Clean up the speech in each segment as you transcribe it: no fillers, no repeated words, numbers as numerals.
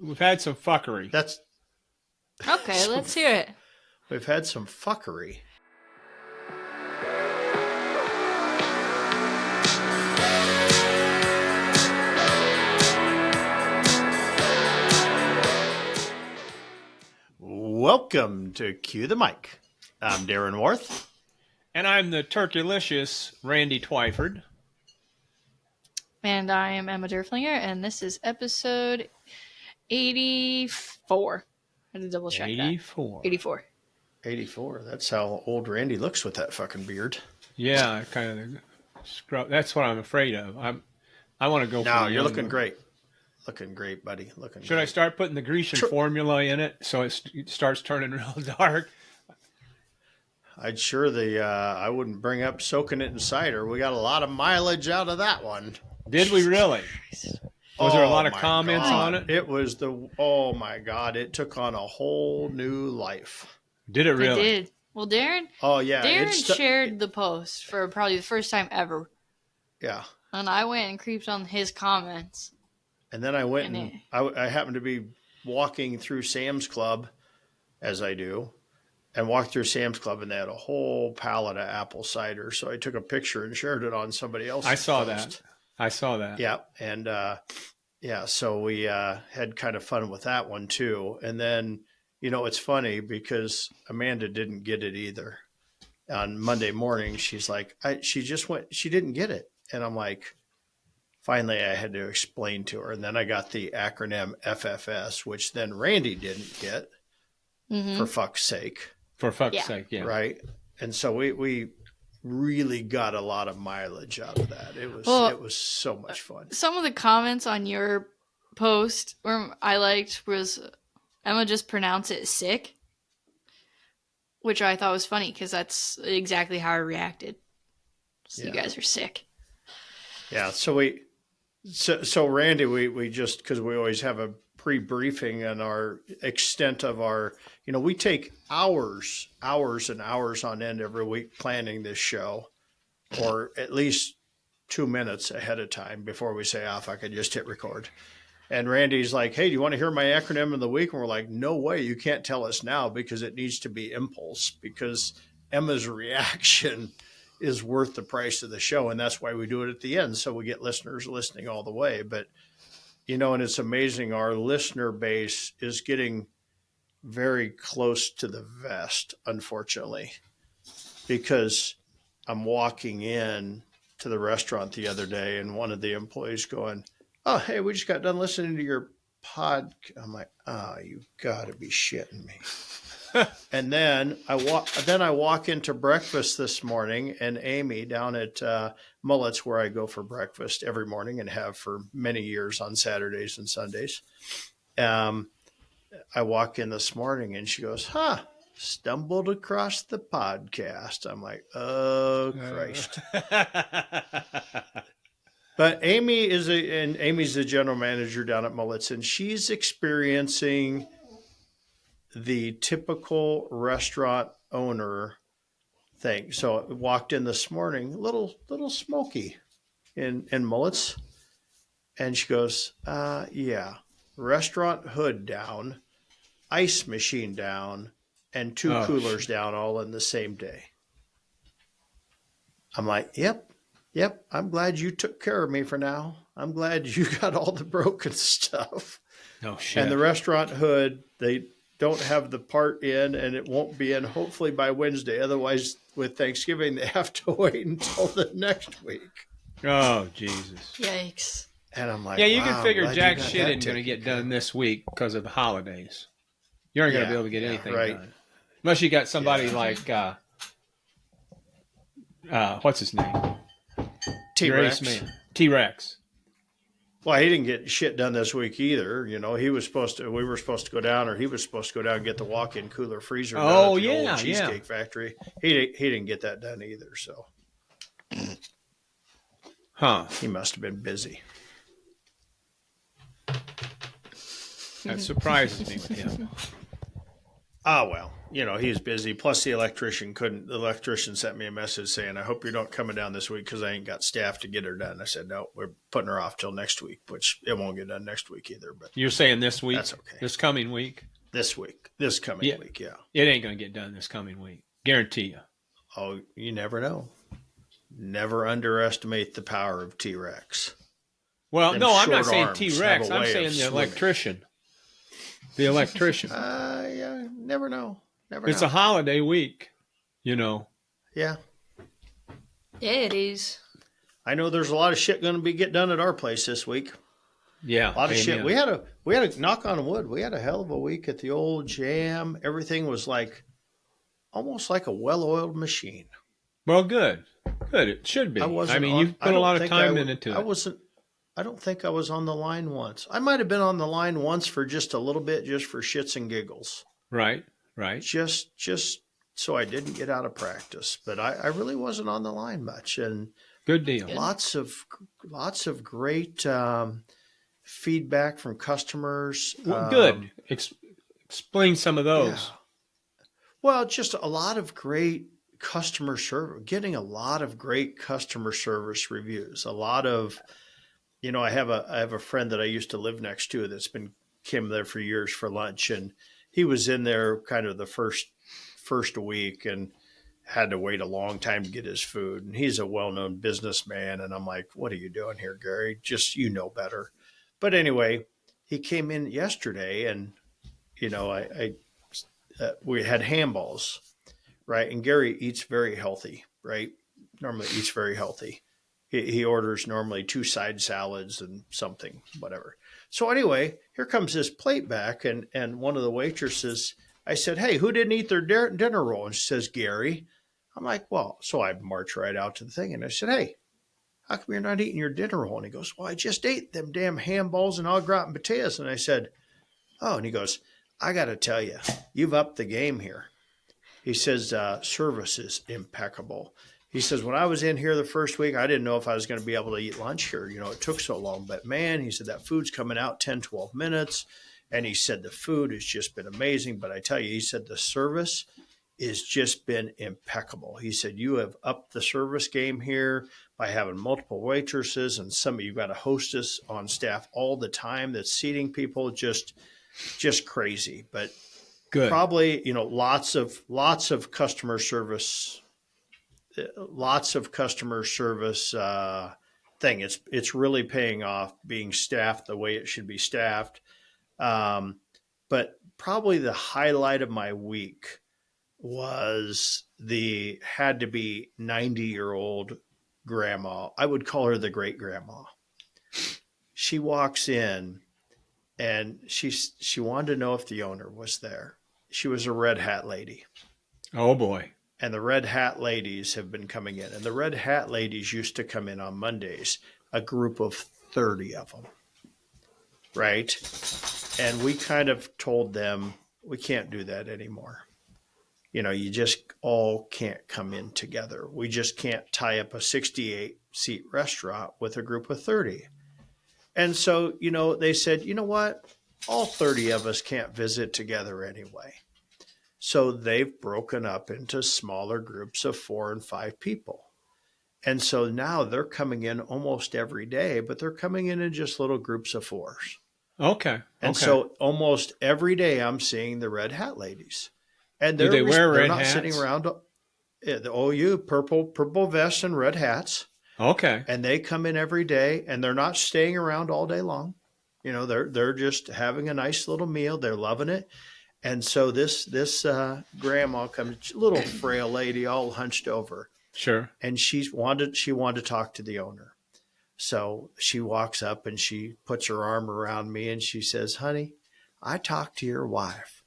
We've had some fuckery. That's Okay, let's hear it. We've had some fuckery. Welcome to Cue the Mic. I'm Darren Worth. And I'm the Turkulicious Randy Twyford. And I am Emma Derflinger, and this is episode 84. I had to double check 84. that. 84. 84. That's how old Randy looks with that fucking beard. Yeah, I kind of scrub. That's what I'm afraid of. I want to go. No, for you're looking great. Looking great, buddy. Looking. Should great. I start putting the Grecian formula in it so it starts turning real dark? I'd sure I wouldn't bring up soaking it in cider. We got a lot of mileage out of that one. Did we really? Was there a lot of comments God. on it? It was oh my God, it took on a whole new life. Did it really? It did. Well, Darren. Oh yeah. Darren shared the post for probably the first time ever. Yeah. And I went and creeped on his comments. And then I went and I happened to be walking through Sam's Club, as I do, and walked through Sam's Club, and they had a whole pallet of apple cider. So I took a picture and shared it on somebody else's I saw post. that. Yeah. And so we had kind of fun with that one too. And then, it's funny because Amanda didn't get it either. On Monday morning, she's like, she didn't get it. And I'm like, finally, I had to explain to her. And then I got the acronym FFS, which then Randy didn't get, for fuck's sake. For fuck's sake, yeah. Right. And so we really got a lot of mileage out of that. It was so much fun. Some of the comments on your post I liked was Emma just pronounced it sick, which I thought was funny because that's exactly how I reacted. So you guys are sick. Yeah. So Randy, we just, because we always have a pre-briefing on our extent of our, we take hours and hours on end every week planning this show, or at least 2 minutes ahead of time before we say, if I could just hit record. And Randy's like, hey, do you want to hear my acronym of the week? And we're like, no way, you can't tell us now because it needs to be impulse, because Emma's reaction is worth the price of the show. And that's why we do it at the end. So we get listeners listening all the way. But, and it's amazing. Our listener base is getting very close to the vest, unfortunately, because I'm walking in to the restaurant the other day and one of the employees going, oh, hey, we just got done listening to your pod. I'm like, you gotta be shitting me. And then I walk into breakfast this morning, and Amy down at Mullet's, where I go for breakfast every morning and have for many years on Saturdays and Sundays. I walk in this morning and she goes, stumbled across the podcast. I'm like, oh, Christ. But Amy's the general manager down at Mullet's, and she's experiencing the typical restaurant owner thing. So I walked in this morning, a little smoky in Mullet's, and she goes, restaurant hood down, ice machine down, and two coolers down all in the same day. I'm like, yep. I'm glad you took care of me for now. I'm glad you got all the broken stuff. Oh, shit. And the restaurant hood, they don't have the part in, and it won't be in hopefully by Wednesday. Otherwise, with Thanksgiving, they have to wait until the next week. Oh, Jesus. Yikes. And I'm like, yeah, you can figure jack shit isn't going to taken get done this week because of the holidays. You aren't going to be able to get anything done. Unless you got somebody like, what's his name? T-Rex. T-Rex. Well, he didn't get shit done this week either. We were supposed to go down, or he was supposed to go down and get the walk-in cooler freezer done at the old Cheesecake Factory. He didn't get that done either, so. He must have been busy. That surprises me with him. Oh, well, he was busy. Plus, the electrician sent me a message saying, I hope you're not coming down this week because I ain't got staff to get her done. I said, no, we're putting her off till next week, which it won't get done next week either. But you're saying this week? that's okay. This coming week? This coming week, yeah. It ain't going to get done this coming week. Guarantee you. Oh, you never know. Never underestimate the power of T-Rex. Well, no, I'm not saying T-Rex. I'm saying the electrician. The electrician. Yeah, never know. It's a holiday week, Yeah. Yeah, it is. I know there's a lot of shit going to get done at our place this week. Yeah, a lot of shit. We had a knock on wood. We had a hell of a week at the old jam. Everything was almost like a well-oiled machine. Well, good. It should be. You've put a lot of time into it. I don't think I was on the line once. I might have been on the line once for just a little bit, just for shits and giggles. Right. Just so I didn't get out of practice. But I really wasn't on the line much. And good deal. Lots of great feedback from customers. Well, good. Explain some of those. Yeah. Well, just a lot of great customer service, getting a lot of great customer service reviews. A lot of, I have a friend that I used to live next to that's came there for years for lunch, and he was in there kind of the first week and had to wait a long time to get his food. And he's a well-known businessman, and I'm like, what are you doing here, Gary? Just, better. But anyway, he came in yesterday, and we had handballs, right? And Gary eats very healthy, right? Normally eats very healthy. He orders normally 2 side salads and something, whatever. So anyway, here comes this plate back, and one of the waitresses, I said, hey, who didn't eat their dinner roll? And she says, Gary. I'm like, well, so I marched right out to the thing, and I said, hey, how come you're not eating your dinner roll? And he goes, well, I just ate them damn handballs and au gratin potatoes. And I said, oh, and he goes, I got to tell you, you've upped the game here. He says, service is impeccable. He says, when I was in here the first week, I didn't know if I was going to be able to eat lunch here. It took so long. But, man, he said, that food's coming out 10, 12 minutes. And he said, the food has just been amazing. But I tell you, he said, the service has just been impeccable. He said, you have upped the service game here by having multiple waitresses. And you've got a hostess on staff all the time that's seating people, just crazy. But good. Probably, lots of customer service thing. It's really paying off being staffed the way it should be staffed. But probably the highlight of my week was had to be 90-year-old grandma. I would call her the great grandma. She walks in and she wanted to know if the owner was there. She was a red hat lady. Oh boy. And the red hat ladies have been coming in. And the red hat ladies used to come in on Mondays, a group of 30 of them. Right? And we kind of told them, we can't do that anymore. You just all can't come in together. We just can't tie up a 68-seat restaurant with a group of 30. And so, they said, you know what? All 30 of us can't visit together anyway. So they've broken up into smaller groups of 4 and 5 people. And so now they're coming in almost every day, but they're coming in just little groups of 4s. Okay. And so almost every day I'm seeing the red hat ladies. And do they wear red not hats? Sitting around the OU purple vests and red hats. Okay. And they come in every day, and they're not staying around all day long. They're just having a nice little meal. They're loving it. And so this grandma comes, little frail lady, all hunched over. Sure. And she wanted to talk to the owner. So she walks up and she puts her arm around me and she says, honey, I talked to your wife.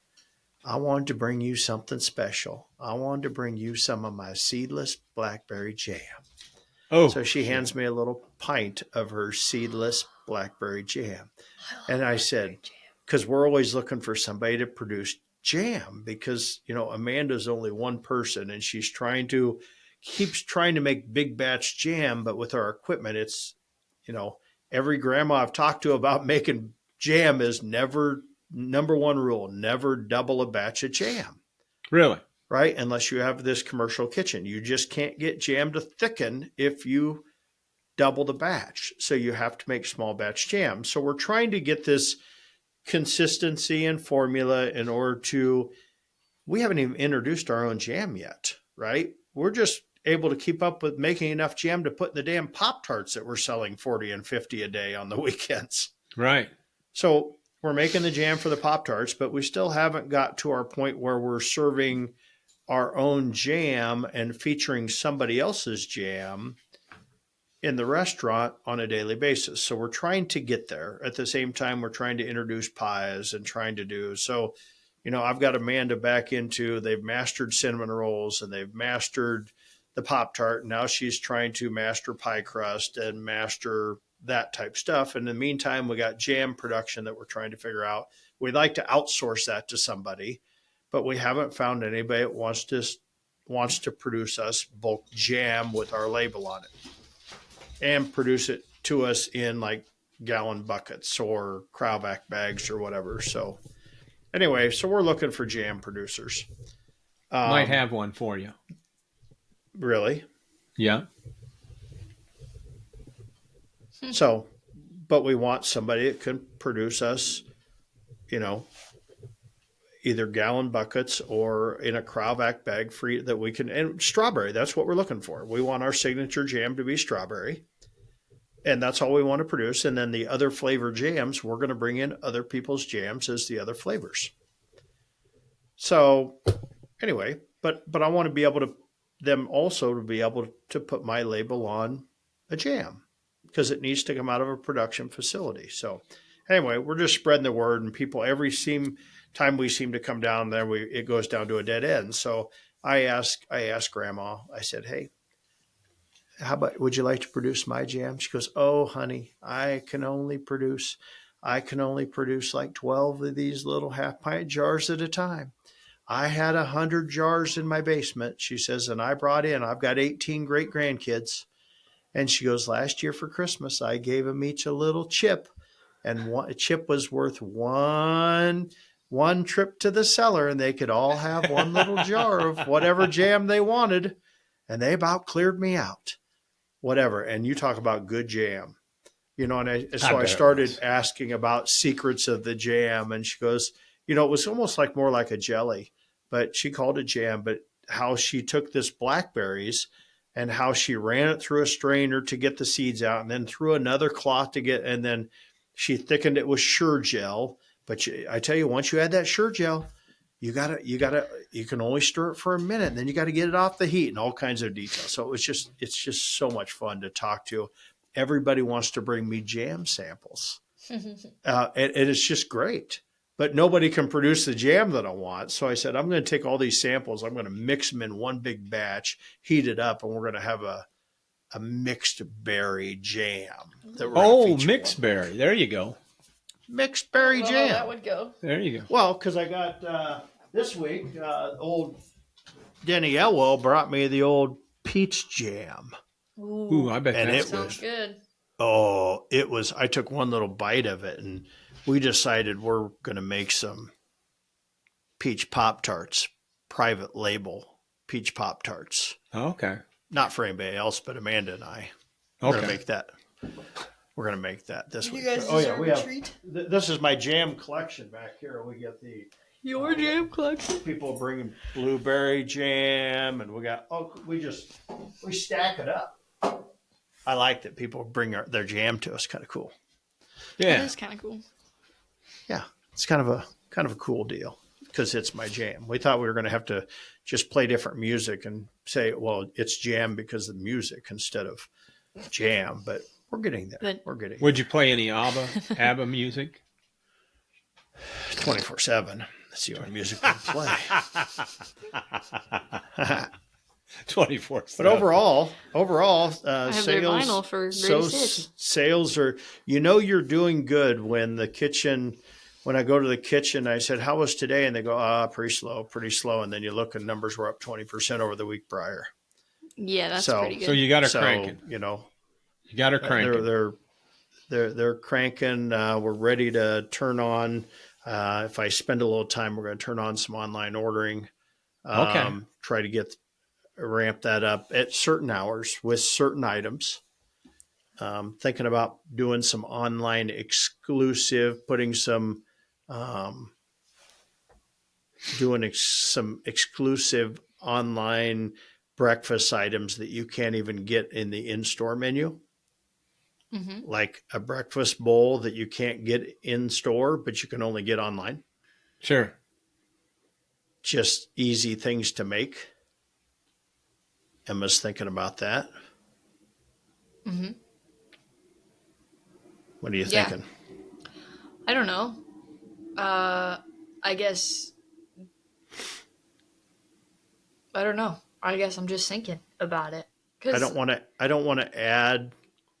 I wanted to bring you something special. I wanted to bring you some of my seedless blackberry jam. Oh. So she hands me a little pint of her seedless blackberry jam. And I said, because we're always looking for somebody to produce jam because, Amanda's only one person and she's keeps trying to make big batch jam. But with our equipment, it's, every grandma I've talked to about making jam is number one rule, never double a batch of jam. Really? right? Unless you have this commercial kitchen. You just can't get jam to thicken if you double the batch. So you have to make small batch jam. So we're trying to get this consistency and formula in order to, we haven't even introduced our own jam yet, right? We're just able to keep up with making enough jam to put in the damn Pop-Tarts that we're selling 40 and 50 a day on the weekends. Right. So we're making the jam for the Pop-Tarts, but we still haven't got to our point where we're serving our own jam and featuring somebody else's jam in the restaurant on a daily basis. So we're trying to get there. At the same time, we're trying to introduce pies and trying to do so. I've got Amanda back into, they've mastered cinnamon rolls and they've mastered the Pop-Tart. Now she's trying to master pie crust and master that type stuff. In the meantime, we got jam production that we're trying to figure out. We'd like to outsource that to somebody, but we haven't found anybody that wants to produce us bulk jam with our label on it and produce it to us in like gallon buckets or Cryovac bags or whatever. So anyway, so we're looking for jam producers. Might have one for you. Really? Yeah. So, but we want somebody that can produce us, either gallon buckets or in a Cryovac bag free that we can, and strawberry, that's what we're looking for. We want our signature jam to be strawberry. And that's all we want to produce. And then the other flavor jams, we're going to bring in other people's jams as the other flavors. So anyway, but I want to be able to, them also to be able to put my label on a jam because it needs to come out of a production facility. So anyway, we're just spreading the word, and people, every time we seem to come down there, it goes down to a dead end. So I asked Grandma, I said, hey, would you like to produce my jam? She goes, oh, honey, I can only produce like 12 of these little half pint jars at a time. I had 100 jars in my basement, she says, and I've got 18 great grandkids. And she goes, last year for Christmas, I gave them each a little chip, and a chip was worth one trip to the cellar, and they could all have one little jar of whatever jam they wanted. And they about cleared me out. Whatever. And you talk about good jam, and I started asking about secrets of the jam, and she goes, it was almost like more like a jelly, but she called it jam, but how she took this blackberries and how she ran it through a strainer to get the seeds out and then through another cloth and then she thickened it with Sure Gel. But I tell you, once you add that Sure Gel, you can only stir it for a minute, and then you got to get it off the heat and all kinds of details. So it's just so much fun to talk to. Everybody wants to bring me jam samples. And it's just great, but nobody can produce the jam that I want. So I said, I'm going to take all these samples. I'm going to mix them in one big batch, heat it up, and we're going to have a mixed berry jam. Mixed berry. There you go. Mixed berry jam. That would go. There you go. Well, because I got this week, old Denny Elwell brought me the old peach jam. Ooh, I bet that sounds good. Oh, it was. I took one little bite of it, and we decided we're going to make some peach Pop-Tarts, private label peach Pop-Tarts. Okay. Not for anybody else, but Amanda and I. We're going to make that. We're going to make that this week. You guys deserve a treat. This is my jam collection back here. We get your jam collection. People bringing blueberry jam, and we stack it up. I like that people bring their jam to us. Kind of cool. Yeah, that is kind of cool. Yeah, it's kind of a cool deal because it's my jam. We thought we were going to have to just play different music and say, well, it's jam because of the music instead of jam, but we're getting there. Would you play any ABBA music? 24/7. That's the only music we play. 24/7. But overall, I have their vinyl for sales are. You're doing good when the kitchen. When I go to the kitchen, I said, "How was today?" And they go, pretty slow." And then you look, and numbers were up 20% over the week prior. Yeah, that's pretty good. So you got her cranking. You got her cranking. They're cranking. We're ready to turn on. If I spend a little time, we're going to turn on some online ordering. Okay. Try to ramp that up at certain hours with certain items. Thinking about doing some online exclusive, putting some, some exclusive online breakfast items that you can't even get in the in-store menu, Mm-hmm. like a breakfast bowl that you can't get in store, but you can only get online. Sure. Just easy things to make. Emma's thinking about that. Mm-hmm. What are you Yeah. thinking? I don't know. I guess I don't know. I guess I'm just thinking about it. I Cause don't want to. I don't want to add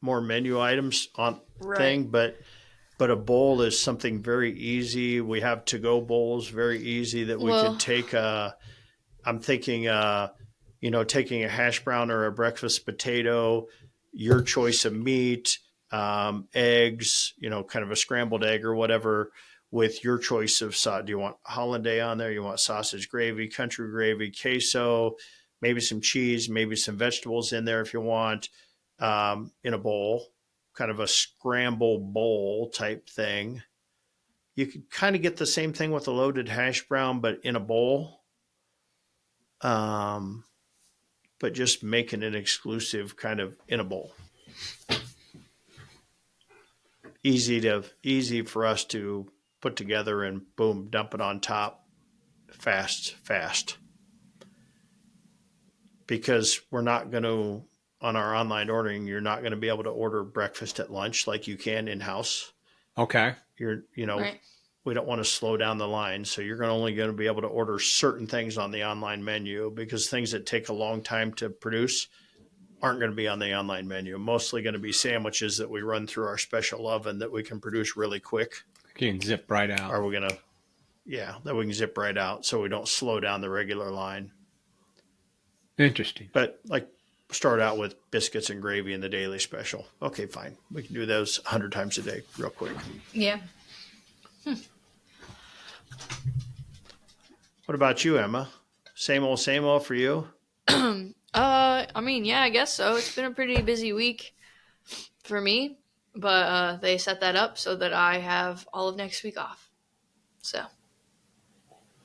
more menu items on right. thing, but a bowl is something very easy. We have to go bowls very easy that we could Well, take. I'm thinking, taking a hash brown or a breakfast potato, your choice of meat, eggs, kind of a scrambled egg or whatever, with your choice of sauce. Do you want hollandaise on there? You want sausage gravy, country gravy, queso, maybe some cheese, maybe some vegetables in there if you want, in a bowl, kind of a scramble bowl type thing. You could kind of get the same thing with a loaded hash brown, but in a bowl. Um, but just making it exclusive kind of in a bowl. Easy for us to put together and boom, dump it on top fast. Because we're not going to, on our online ordering, you're not going to be able to order breakfast at lunch like you can in house. Okay. right. We don't want to slow down the line. So you're only going to be able to order certain things on the online menu, because things that take a long time to produce aren't going to be on the online menu. Mostly going to be sandwiches that we run through our special oven that we can produce really quick. You can zip right out. Are we going to, that we can zip right out so we don't slow down the regular line. Interesting. But like start out with biscuits and gravy in the daily special. Okay, fine. We can do those 100 times a day real quick. Yeah. What about you, Emma? Same old for you? I mean, yeah, I guess so. It's been a pretty busy week for me, but they set that up so that I have all of next week off. So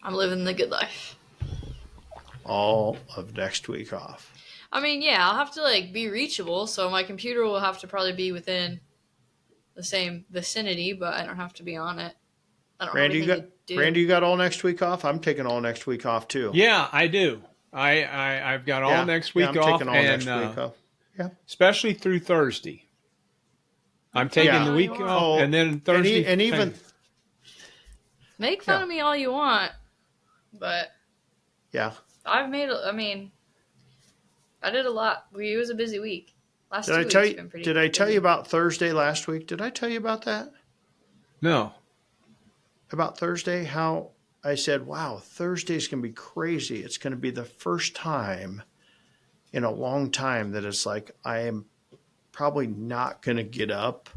I'm living the good life. All of next week off. I mean, yeah, I'll have to be reachable, so my computer will have to probably be within the same vicinity, but I don't have to be on it. I don't have anything to do. Randy, you got all next week off? I'm taking all next week off too. Yeah, I do. I've got all next week I'm off. taking all next week off. Yeah. Especially through Thursday. I'm taking the week off, and then Thursday. And even make fun of me all you want, but yeah, I did a lot. It was a busy week. Did I tell you about Thursday last week? Did I tell you about that? No. About Thursday, how I said, wow, Thursday's going to be crazy. It's going to be the first time in a long time that it's like I am probably not going to get up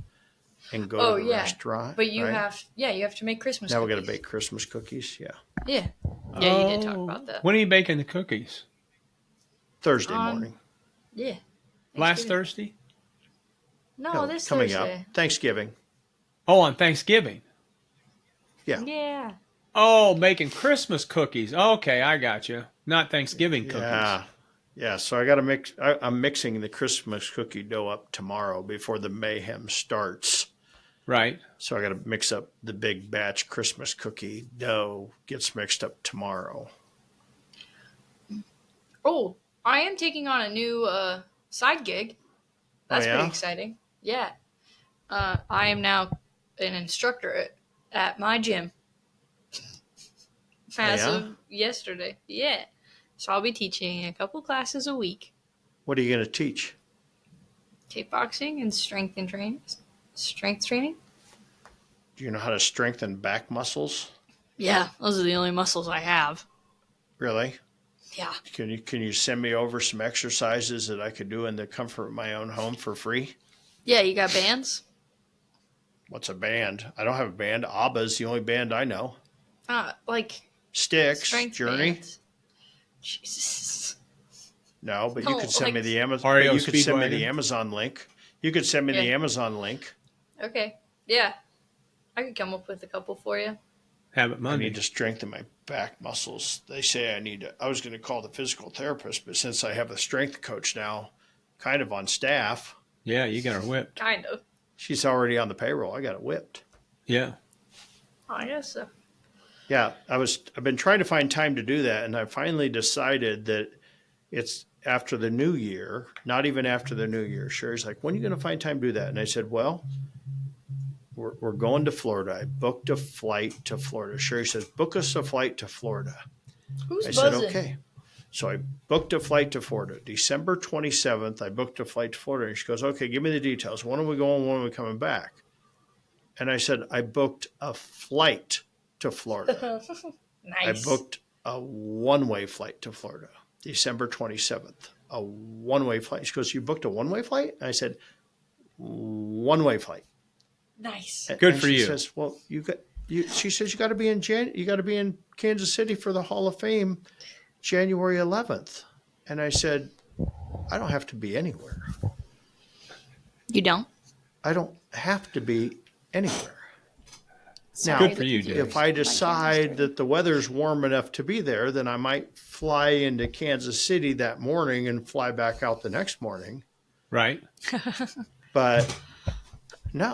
and go to the restaurant. But you have to make Christmas now cookies. We got to bake Christmas cookies. Yeah. Yeah. Yeah, you did talk about that. When are you baking the cookies? Thursday morning. Yeah. Last Thursday? No, this coming Thursday. up. Thanksgiving. Oh, on Thanksgiving. Yeah. Yeah. Oh, making Christmas cookies. Okay, I got you. Not Thanksgiving cookies. Yeah. Yeah, so I got to mix. I'm mixing the Christmas cookie dough up tomorrow before the mayhem starts. Right. So I got to mix up the big batch Christmas cookie dough. Gets mixed up tomorrow. Oh, I am taking on a new side gig. That's pretty exciting. Yeah. I am now an instructor at my gym. As of yesterday. Yeah. So I'll be teaching a couple classes a week. What are you going to teach? Kickboxing and strength training. Do you know how to strengthen back muscles? Yeah, those are the only muscles I have. Really? Yeah. Can you send me over some exercises that I could do in the comfort of my own home for free? Yeah, you got bands? What's a band? I don't have a band. ABBA's the only band I know. Like Styx, strength Journey. bands. Jesus. No, but you No, could send me like- the Amazon. REO You could send me Speedwagon. the Amazon link. You could send me the Yeah. Amazon link. Okay. Yeah. I could come up with a couple for you. Have it I Monday. need to strengthen my back muscles. They say I need to. I was going to call the physical therapist, but since I have a strength coach now, kind of on staff, Yeah, you got her whipped. Kind of. she's already on the payroll. I got it whipped. Yeah. I guess so. Yeah, I've been trying to find time to do that, and I finally decided that it's after the new year, not even after the new year. Sherry's like, when are you going to find time to do that? And I said, well, we're going to Florida. I booked a flight to Florida. Sherry says, book us a flight to Florida. Who's I buzzing? said, okay. So I booked a flight to Florida. December 27th, I booked a flight to Florida. And she goes, okay, give me the details. When are we going? When are we coming back? And I said, I booked a flight to Florida. Nice. I booked a one-way flight to Florida, December 27th. A one-way flight. She goes, you booked a one-way flight? And I said, one-way flight. Nice. Good And for she you. says, well, she says you got to be in Kansas City for the Hall of Fame January 11th. And I said, I don't have to be anywhere. You don't? I don't have to be anywhere. Sorry, Good for you, Dave. If I decide that the weather's warm enough to be there, then I might fly into Kansas City that morning and fly back out the next morning. Right. But no,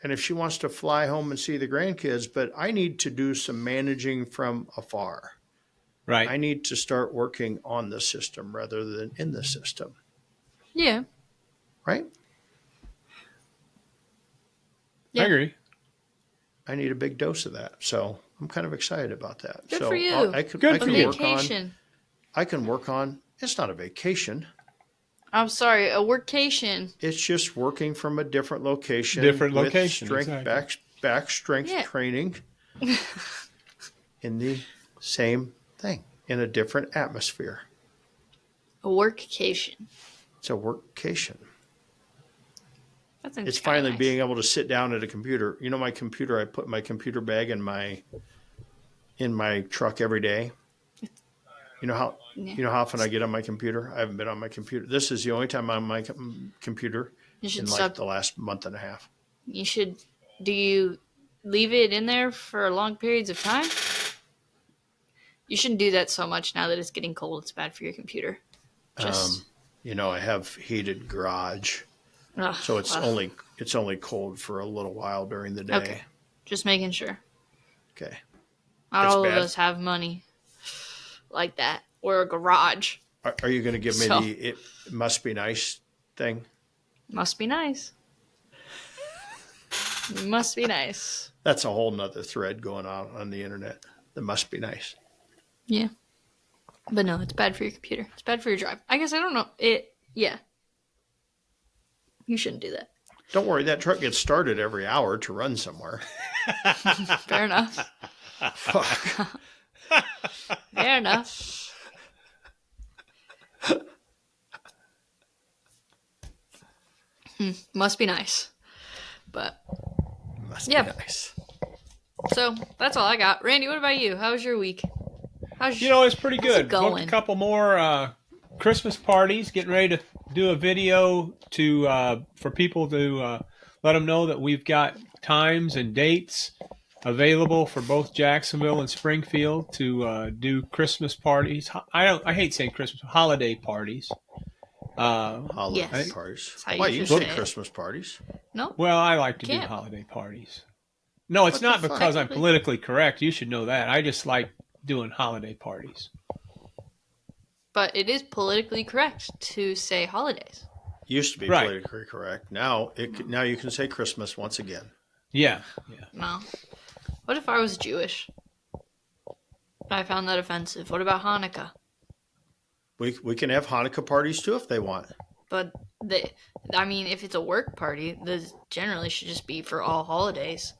and if she wants to fly home and see the grandkids, but I need to do some managing from afar. Right. I need to start working on the system rather than in the system. Yeah. Right? Yeah. I agree. I need a big dose of that. So I'm kind of excited about that. Good so for you. I can Good for you. work on. Vacation. I can work on. It's not a vacation. I'm sorry, a workation. It's just working from a different location. Different with location, Strength, exactly. back strength Yeah. training in the same thing, in a different atmosphere. A workcation. It's a workcation. That's It's finally being able to sit down at a computer. You know, my computer, I put my computer bag in my truck every day. You know how often I get on my computer? I haven't been on my computer. This is the only time I'm on my computer You should in stop. like the last month and a half. You should. Do you leave it in there for long periods of time? You shouldn't do that so much now that it's getting cold. It's bad for your computer. Just. I have heated garage, so it's only cold for a little while during the day. Okay. Just making sure. Okay. Not That's all bad. of us have money like that or a garage. Are you going to give me So- the "it must be nice" thing? Must be nice. Must be nice. That's a whole nother thread going on the internet. The must be nice. Yeah. But no, it's bad for your computer. It's bad for your drive. I guess I don't know. Yeah. You shouldn't do that. Don't worry, that truck gets started every hour to run somewhere. Fair enough. Fuck. Fair enough. Must be nice. But Must Yeah. be nice. so that's all I got. Randy, what about you? How was your week? How's It's pretty How's good. it Booked going? a couple more Christmas parties. Getting ready to do a video for people to let them know that we've got times and dates available for both Jacksonville and Springfield to do Christmas parties. I hate saying Christmas, holiday parties. Holiday Yes. parties. That's how you Why you should say say it. Christmas parties? No? Well, I like to do Can't. holiday parties. No, it's What the not fuck? because I'm politically correct. You should know that. I just like doing holiday parties. But it is politically correct to say holidays. Used to be Right. politically correct. Now you can say Christmas once again. Yeah. No. What if I was Jewish? I found that offensive. What about Hanukkah? We can have Hanukkah parties too if they want. But if it's a work party, this generally should just be for all holidays.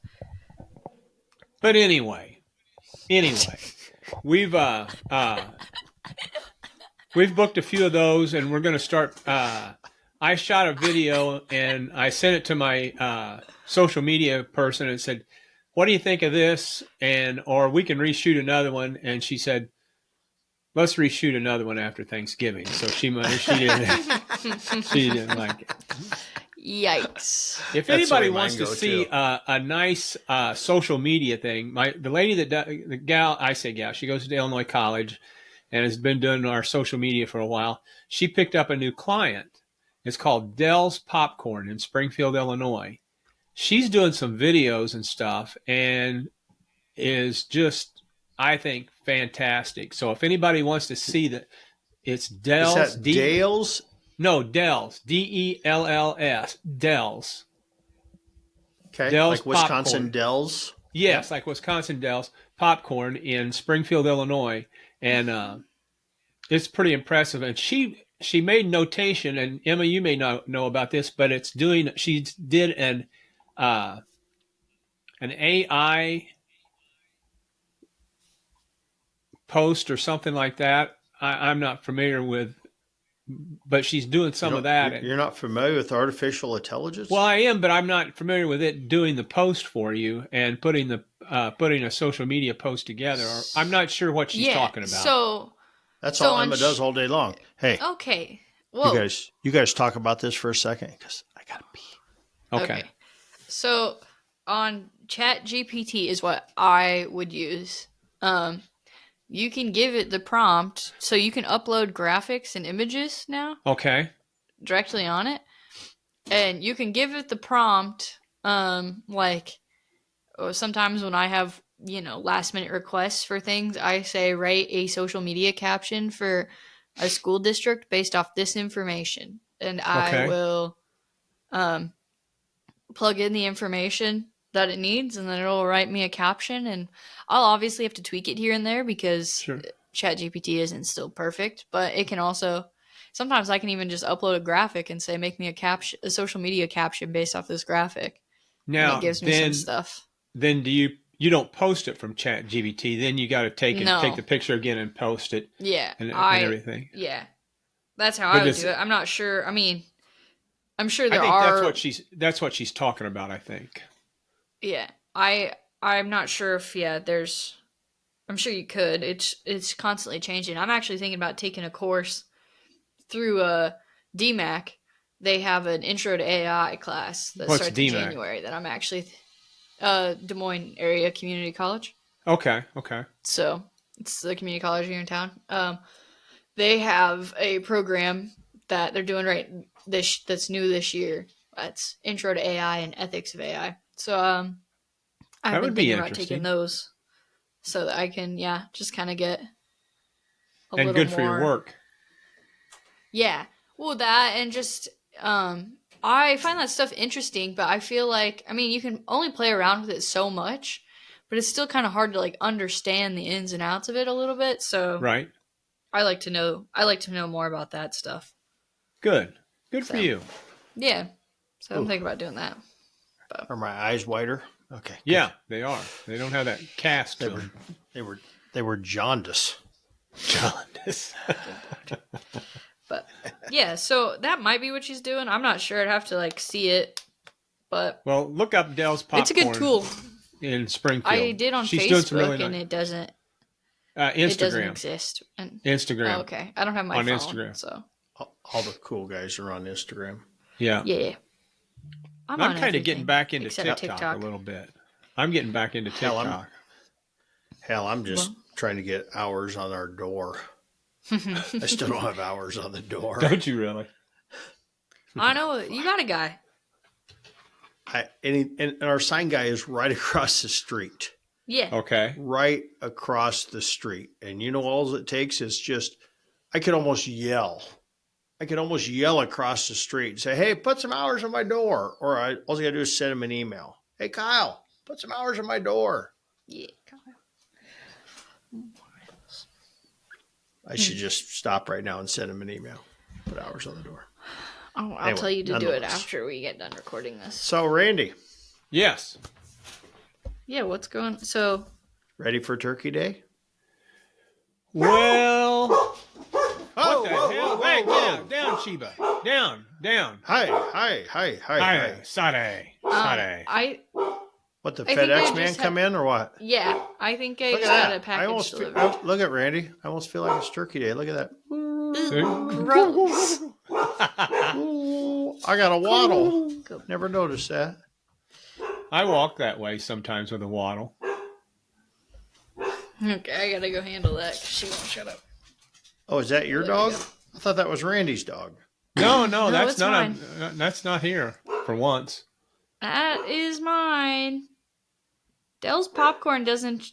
But anyway, we've booked a few of those, and we're going to start. I shot a video and I sent it to my social media person and said, "What do you think of this?" Or we can reshoot another one. And she said, let's reshoot another one after Thanksgiving. So she didn't like it. Yikes. If That's anybody the way wants mine to go, see too. a nice social media thing, the lady the gal, I say gal, she goes to Illinois College and has been doing our social media for a while. She picked up a new client. It's called Dell's Popcorn in Springfield, Illinois. She's doing some videos and stuff and is just, I think, fantastic. So if anybody wants to see that, it's Is Dell's that Dale's? No, Dell's Dells Dell's Okay, Dell's like Wisconsin Popcorn. Dells. Yes, like Wisconsin Dell's Popcorn in Springfield, Illinois, and it's pretty impressive. And she made notation, and Emma, you may not know about this, but it's doing. She did an AI post or something like that. I'm not familiar with, but she's doing some of that. You're not familiar with artificial intelligence? Well, I am, but I'm not familiar with it doing the post for you and putting a social media post together. Or, I'm not sure what she's talking about. So That's so all on Emma does all day long. Hey, okay. Whoa. you guys talk about this for a second because I gotta pee. Okay. So on Chat GPT is what I would use. You can give it the prompt, so you can upload graphics and images now Okay. directly on it, and you can give it the prompt. Sometimes when I have last minute requests for things, I say write a social media caption for a school district based off this information, and I will plug in the information that it needs, and then it'll write me a caption, and I'll obviously have to tweak it here and there because Sure. ChatGPT isn't still perfect, but it can also sometimes I can even just upload a graphic and say make me a social media caption based off this graphic. Now, and it gives me some stuff. Then you don't post it from ChatGPT. Then you got to take the picture again and post it. Yeah, and everything. Yeah, that's how I would do it. I'm not sure. I mean, I'm sure there are. That's what she's talking about. I think. Yeah, I'm not sure if there's. I'm sure you could. It's constantly changing. I'm actually thinking about taking a course through DMAC. They have an Intro to AI class that starts in January. That I'm actually Des Moines Area Community College. Okay. So it's the community college here in town. They have a program that they're doing that's new this year. That's Intro to AI and Ethics of AI. So I've been thinking about taking those so that I can just kind of get a little good more for your work. Yeah, well that and just I find that stuff interesting, but I feel like you can only play around with it so much, but it's still kind of hard to like understand the ins and outs of it a little bit. So right, I like to know more about that stuff. Good for you. Yeah, so I'm thinking about doing that. Are my eyes whiter? Okay. Good. Yeah, they are. They don't have that cast to them. They were jaundice. But yeah, so that might be what she's doing. I'm not sure. I'd have to like see it, but look up Dell's Popcorn. It's a good tool in Springfield. I did on Facebook, and it doesn't. Instagram. It doesn't exist. Instagram. Oh, okay, I don't have my on phone, Instagram. So all the cool guys are on Instagram. Yeah. Yeah. I'm kind of getting back into TikTok a little bit. I'm getting back into TikTok. I'm just trying to get hours on our door. I still don't have hours on the door. Don't you really? I know you got a guy. And our sign guy is right across the street. Yeah. Okay. Right across the street. And all it takes is just, I could almost yell. Across the street and say, hey, put some hours on my door. Or all I got to do is send him an email. Hey, Kyle, put some hours on my door. Yeah, Kyle. I should just stop right now and send him an email. Put hours on the door. I'll tell you to do it after we get done recording this. So, Randy. Yes. Yeah, what's going on? So. Ready for Turkey Day? Well. What the hell? Hey, down, Sheba. Down. Hi. Sade. What What, the I think I FedEx just man had- come in or what? Yeah, I think I Look just at had a that. I package almost feel, delivered. look at Randy. I almost feel like it's Turkey Day. Look at that. Gross. Ooh, I got a waddle. Go. Never noticed that. I walk that way sometimes with a waddle. Okay, I gotta go handle that because she won't shut up. Oh, is that your There we dog? go. I thought that was Randy's dog. No, No, that's it's not. mine. That's not here for once. That is mine. Dell's popcorn doesn't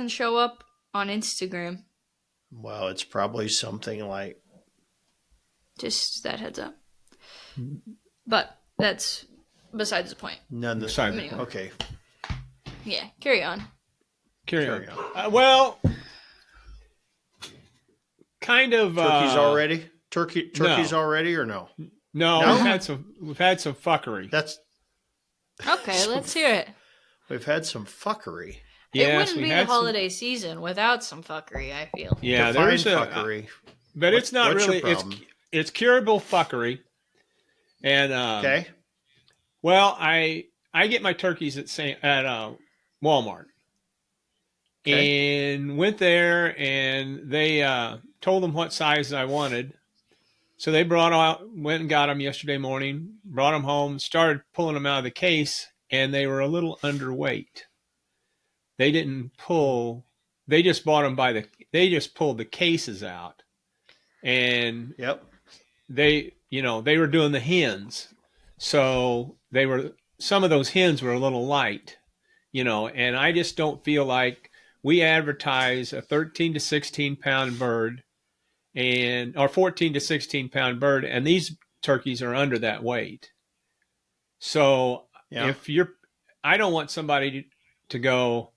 show up on Instagram. Well, it's probably something like. Just that heads up. But that's besides the point. None the Besides- Anyway. Okay, Yeah, carry on. Carry carry on. on. Well, kind of. Turkey's already? Turkey's already or no? No, No? we've had some fuckery. That's Okay, let's hear it. we've had some fuckery. It Yes, wouldn't we be the had some- holiday season without some fuckery, I feel. Yeah, Define there's fuckery. but it's not What's your really. problem? It's curable fuckery. And Okay. well, I get my turkeys at Walmart, Okay. and went there, and they told them what size I wanted. So they went and got them yesterday morning, brought them home, started pulling them out of the case, and they were a little underweight. They didn't pull. They just bought them they just pulled the cases out, and Yep. they were doing the hens, so some of those hens were a little light, and I just don't feel like we advertise a 13 to 16 pound bird or 14 to 16 pound bird, and these turkeys are under that weight. So Yeah. I don't want somebody to go,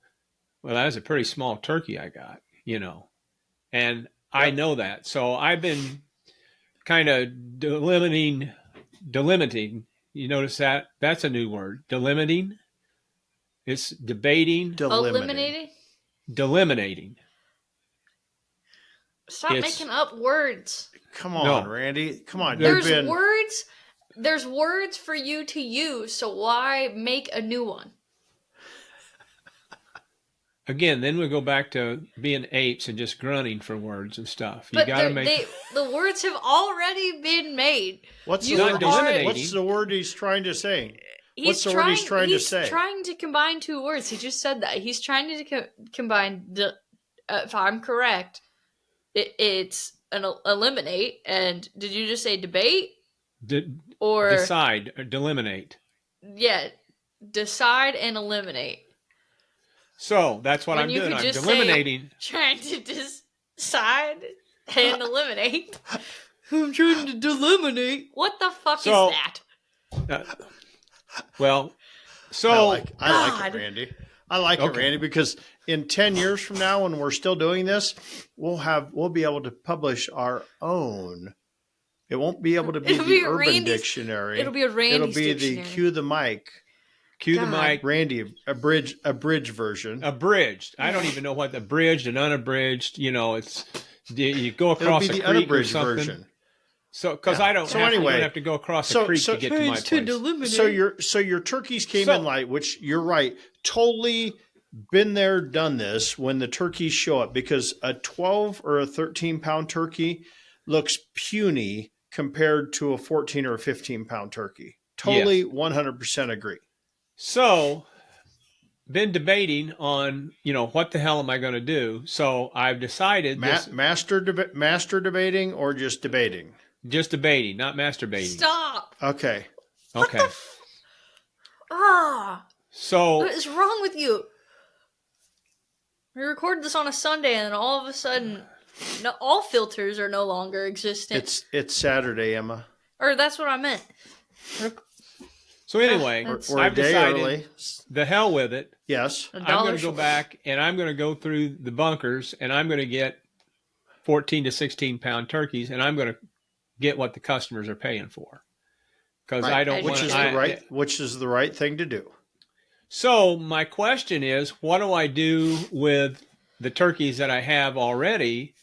well, that was a pretty small turkey I got, and I Yep. know that. So I've been kind of delimiting. You notice that? That's a new word. Delimiting. It's debating, Eliminating? delimiting. Stop It's- making up words. Come on, No. Randy. Come on. There's You've been words. There's words for you to use, so why make a new one? Again, then we go back to being apes and just grunting for words and stuff. You But got to make. the words have already been made. what's You the Not word? eliminating. What's the word he's trying to say? What's He's the word he's trying to say? He's trying to combine two words. He just said that. He's trying to combine. If I'm correct, it's an eliminate. And did you just say debate or Decide or delimitate. yeah, decide and eliminate? So that's what When I'm you doing. could I'm just say- delimiting. Trying to decide and eliminate. I'm trying to delimitate. What the fuck So- is that? Well, I so like it, God. Randy. I like it, Okay. Randy, because in 10 years from now, when we're still doing this, we'll be able to publish our own. It won't be able to be It'll the be Urban Randy's- Dictionary. It'll be a Randy's It'll be dictionary. the Cue the Mic, cue the God. mic. Randy, abridged version. Abridged. I don't even know what abridged and unabridged. It's you go It'll across be a the creek or unabridged something. version. So because Yeah. I don't. So have anyway, you don't have to go across so- a creek so- to get to my Tries to place. delimitate. So your turkeys came So- in light, which you're right. Totally been there, done this when the turkeys show up, because a 12 or a 13-pound turkey looks puny compared to a 14 or a 15-pound turkey. Totally 100% agree. So, been debating on what the hell am I going to do? So I've decided Master debating or just debating? just debating, not masturbating. Stop. Okay. Okay. Ah. So What is wrong with you? We recorded this on a Sunday, and then all of a sudden, all filters are no longer existent. It's Saturday, Emma. Or that's what I meant. anyway, That's- We're a I've day decided early. the hell with it. Yes. A I'm dollar going to go short. back and I'm going to go through the bunkers and I'm going to get 14 to 16 pound turkeys and I'm going to get what the customers are paying for. Because Right. I don't Which want is to. which is the right thing to do. So my question is, what do I do with the turkeys that I have already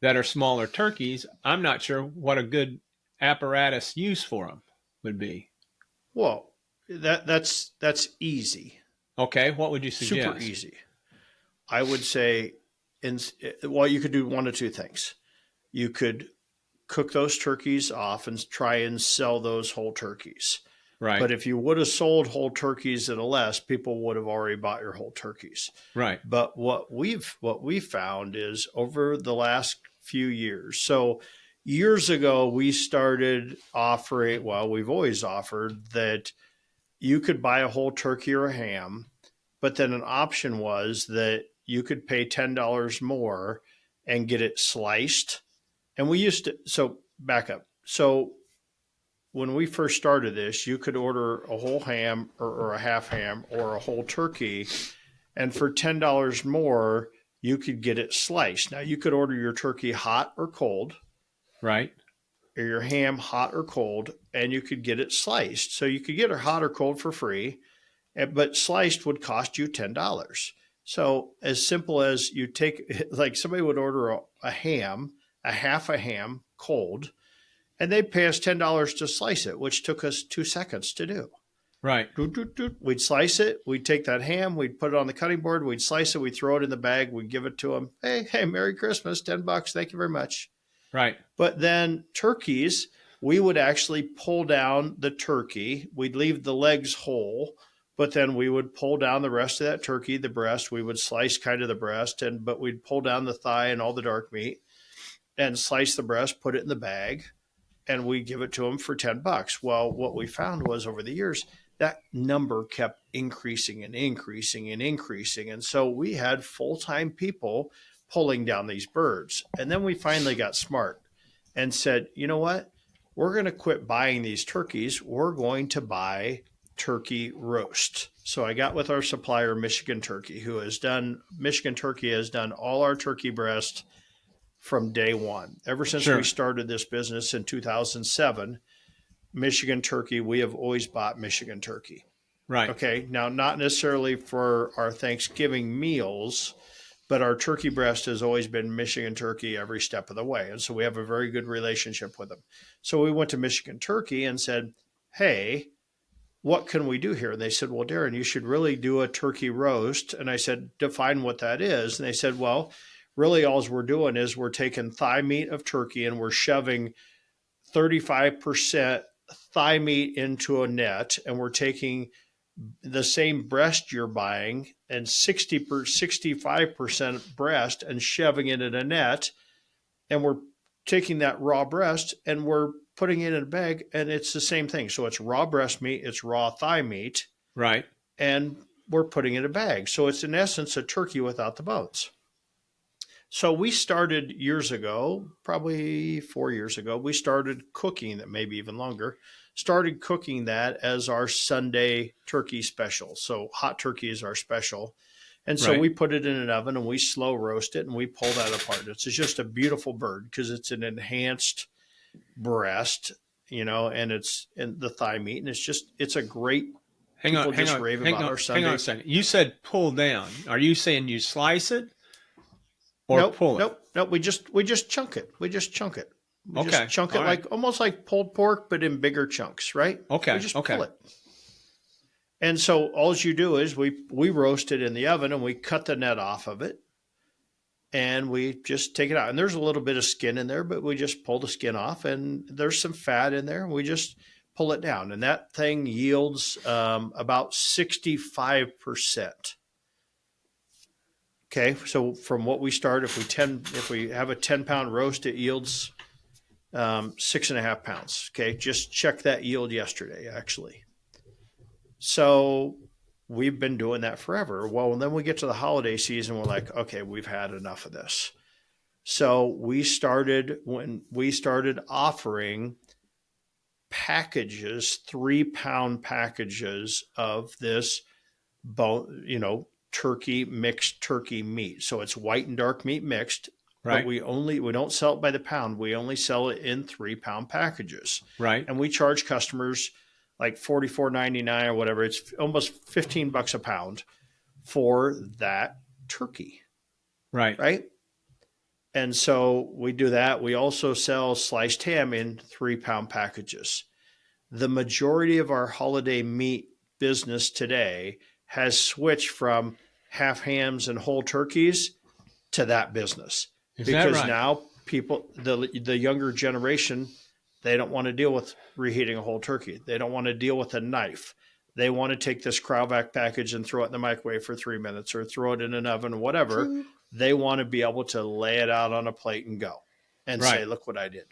that are smaller turkeys? I'm not sure what a good apparatus use for them would be. Well, that's easy. Okay. What would you suggest? Super easy. I would say, you could do one of two things. You could cook those turkeys off and try and sell those whole turkeys. Right. But if you would have sold whole turkeys at a less, people would have already bought your whole turkeys. Right. But what we've found is over the last few years. So years ago, we started offering. Well, we've always offered that you could buy a whole turkey or a ham, but then an option was that you could pay $10 more and get it sliced. And we used to. So back up. So when we first started this, you could order a whole ham or a half ham or a whole turkey, and for $10 more, you could get it sliced. Now, you could order your turkey hot or cold, Right. or your ham hot or cold, and you could get it sliced. So you could get it hot or cold for free, but sliced would cost you $10. So as simple as you take, like somebody would order a ham, a half a ham cold, and they'd pay us $10 to slice it, which took us 2 seconds to do. Right. We'd slice it. We'd take that ham. We'd put it on the cutting board. We'd slice it. We'd throw it in the bag. We'd give it to them. Hey, Merry Christmas, $10. Thank you very much. Right. But then turkeys, we would actually pull down the turkey. We'd leave the legs whole, but then we would pull down the rest of that turkey, the breast. We would slice kind of the breast, but we'd pull down the thigh and all the dark meat and slice the breast, put it in the bag, and we give it to them for $10. Well, what we found was over the years, that number kept increasing and increasing and increasing. And so we had full-time people pulling down these birds. And then we finally got smart and said, you know what? We're going to quit buying these turkeys. We're going to buy turkey roast. So I got with our supplier, Michigan Turkey, Michigan Turkey has done all our turkey breast from day one. Ever since Sure. we started this business in 2007, Michigan Turkey, we have always bought Michigan Turkey. Right. Okay. Now, not necessarily for our Thanksgiving meals, but our turkey breast has always been Michigan Turkey every step of the way. And so we have a very good relationship with them. So we went to Michigan Turkey and said, hey, what can we do here? And they said, well, Darren, you should really do a turkey roast. And I said, define what that is. And they said, well, really all we're doing is we're taking thigh meat of turkey and we're shoving 35% thigh meat into a net, and we're taking the same breast you're buying and 65% breast and shoving it in a net, and we're taking that raw breast and we're putting it in a bag, and it's the same thing. So it's raw breast meat, it's raw thigh meat, Right. and we're putting it in a bag. So it's in essence a turkey without the bones. So we started years ago, probably 4 years ago, we started cooking that, maybe even longer, started cooking that as our Sunday turkey special. So hot turkey is our special. And so Right. we put it in an oven and we slow roast it and we pull that apart. It's just a beautiful bird because it's an enhanced breast, and it's in the thigh meat. And it's a great, Hang people on. just rave about our Sunday. Hang on a second. You said pull down. Are you saying you slice it or Nope, pull it? nope. We just chunk it. We just chunk it. We Okay. just chunk it All right. almost like pulled pork, but in bigger chunks, right? Okay. We just Okay. pull it. And so all you do is we roast it in the oven and we cut the net off of it and we just take it out. And there's a little bit of skin in there, but we just pull the skin off and there's some fat in there and we just pull it down. And that thing yields about 65%. Okay, so from what we start, if we have a 10-pound roast, it yields 6.5 pounds. Okay, just check that yield yesterday, actually. So we've been doing that forever. Well, and then we get to the holiday season, we're like, okay, we've had enough of this. So when we started offering packages, 3-pound packages of this bone, mixed turkey meat. So it's white and dark meat mixed, Right. but we don't sell it by the pound. We only sell it in 3-pound packages. Right. And we charge customers like $44.99 or whatever. It's almost $15 a pound for that turkey. Right. Right. And so we do that. We also sell sliced ham in 3-pound packages. The majority of our holiday meat business today has switched from half hams and whole turkeys to that business. Is that Because right? now people, the younger generation, they don't want to deal with reheating a whole turkey. They don't want to deal with a knife. They want to take this Cryovac package and throw it in the microwave for 3 minutes or throw it in an oven, whatever. They want to be able to lay it out on a plate and go and say, Right. look what I did.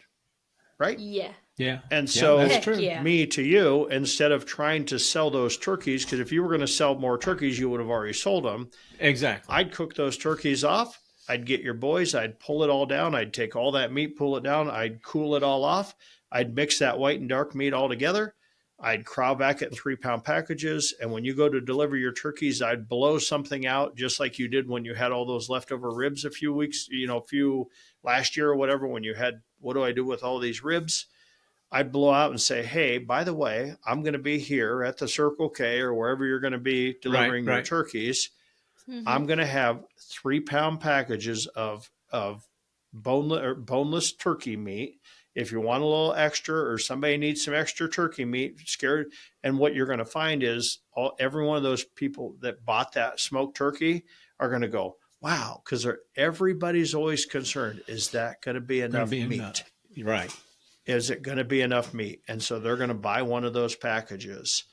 Right? Yeah. Yeah. And Yeah, so, that's Heck true. yeah. me to you, instead of trying to sell those turkeys, because if you were going to sell more turkeys, you would have already sold them. Exactly. I'd cook those turkeys off. I'd get your boys. I'd pull it all down. I'd take all that meat, pull it down. I'd cool it all off. I'd mix that white and dark meat all together. I'd Cryovac it in 3-pound packages. And when you go to deliver your turkeys, I'd blow something out just like you did when you had all those leftover ribs a few weeks, last year or whatever, when you had, what do I do with all these ribs? I'd blow out and say, hey, by the way, I'm going to be here at the Circle K or wherever you're going to be delivering your Right. turkeys. Mm-hmm. I'm going to have 3-pound packages of boneless turkey meat. If you want a little extra or somebody needs some extra turkey meat, scared. And what you're going to find is every one of those people that bought that smoked turkey are going to go, wow, because everybody's always concerned, is that going to be enough meat? Right. Is it going to be enough meat? And so they're going to buy one of those packages.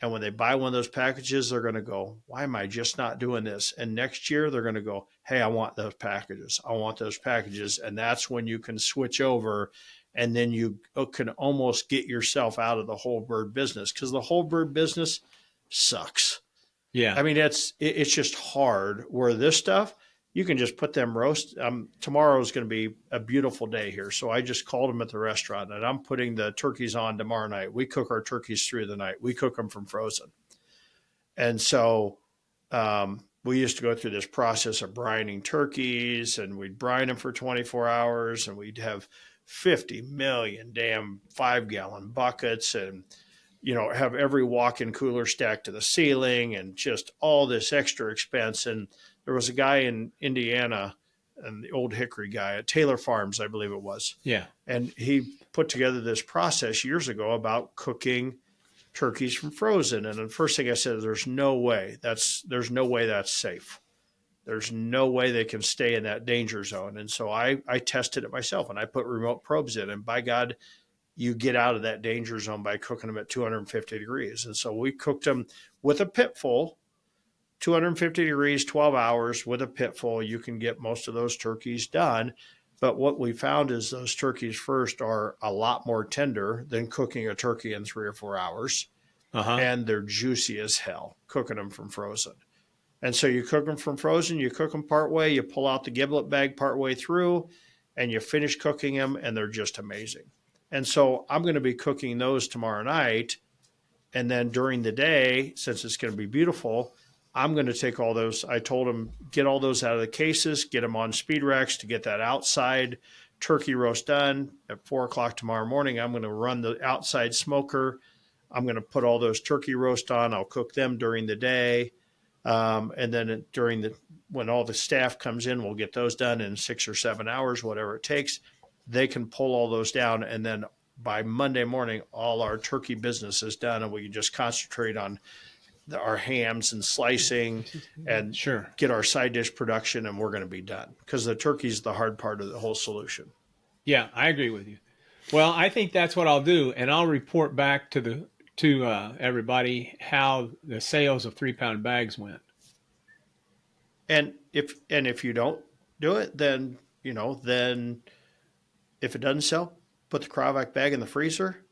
And when they buy one of those packages, they're going to go, why am I just not doing this? And next year, they're going to go, hey, I want those packages. I want those packages. And that's when you can switch over. And then you can almost get yourself out of the whole bird business, because the whole bird business sucks. Yeah. I mean, it's just hard. Where this stuff, you can just put them roast. Tomorrow is going to be a beautiful day here. So I just called them at the restaurant, and I'm putting the turkeys on tomorrow night. We cook our turkeys through the night. We cook them from frozen. And so we used to go through this process of brining turkeys, and we'd brine them for 24 hours, and we'd have 50 million damn 5-gallon buckets, and have every walk-in cooler stacked to the ceiling, and just all this extra expense. And there was a guy in Indiana, and the Old Hickory guy at Taylor Farms, I believe it was. Yeah. And he put together this process years ago about cooking turkeys from frozen. And the first thing I said, there's no way that's safe. There's no way they can stay in that danger zone. And so I tested it myself, and I put remote probes in, and by God, you get out of that danger zone by cooking them at 250 degrees. And so we cooked them with a pit full, 250 degrees, 12 hours with a pit full. You can get most of those turkeys done. But what we found is those turkeys first are a lot more tender than cooking a turkey in 3 or 4 hours. Uh-huh. And they're juicy as hell cooking them from frozen. And so you cook them from frozen, you cook them part way, you pull out the giblet bag part way through, and you finish cooking them, and they're just amazing. And so I'm going to be cooking those tomorrow night. And then during the day, since it's going to be beautiful, I'm going to take all those. I told them, get all those out of the cases, get them on speed racks to get that outside turkey roast done. At 4 o'clock tomorrow morning, I'm going to run the outside smoker. I'm going to put all those turkey roast on. I'll cook them during the day. And then when all the staff comes in, we'll get those done in 6 or 7 hours, whatever it takes. They can pull all those down. And then by Monday morning, all our turkey business is done, and we can just concentrate on our hams and slicing and Sure. get our side dish production, and we're going to be done, because the turkey's the hard part of the whole solution. Yeah, I agree with you. Well, I think that's what I'll do, and I'll report back to everybody how the sales of 3-pound bags went. And if you don't do it, then if it doesn't sell, put the Cryovac bag in the freezer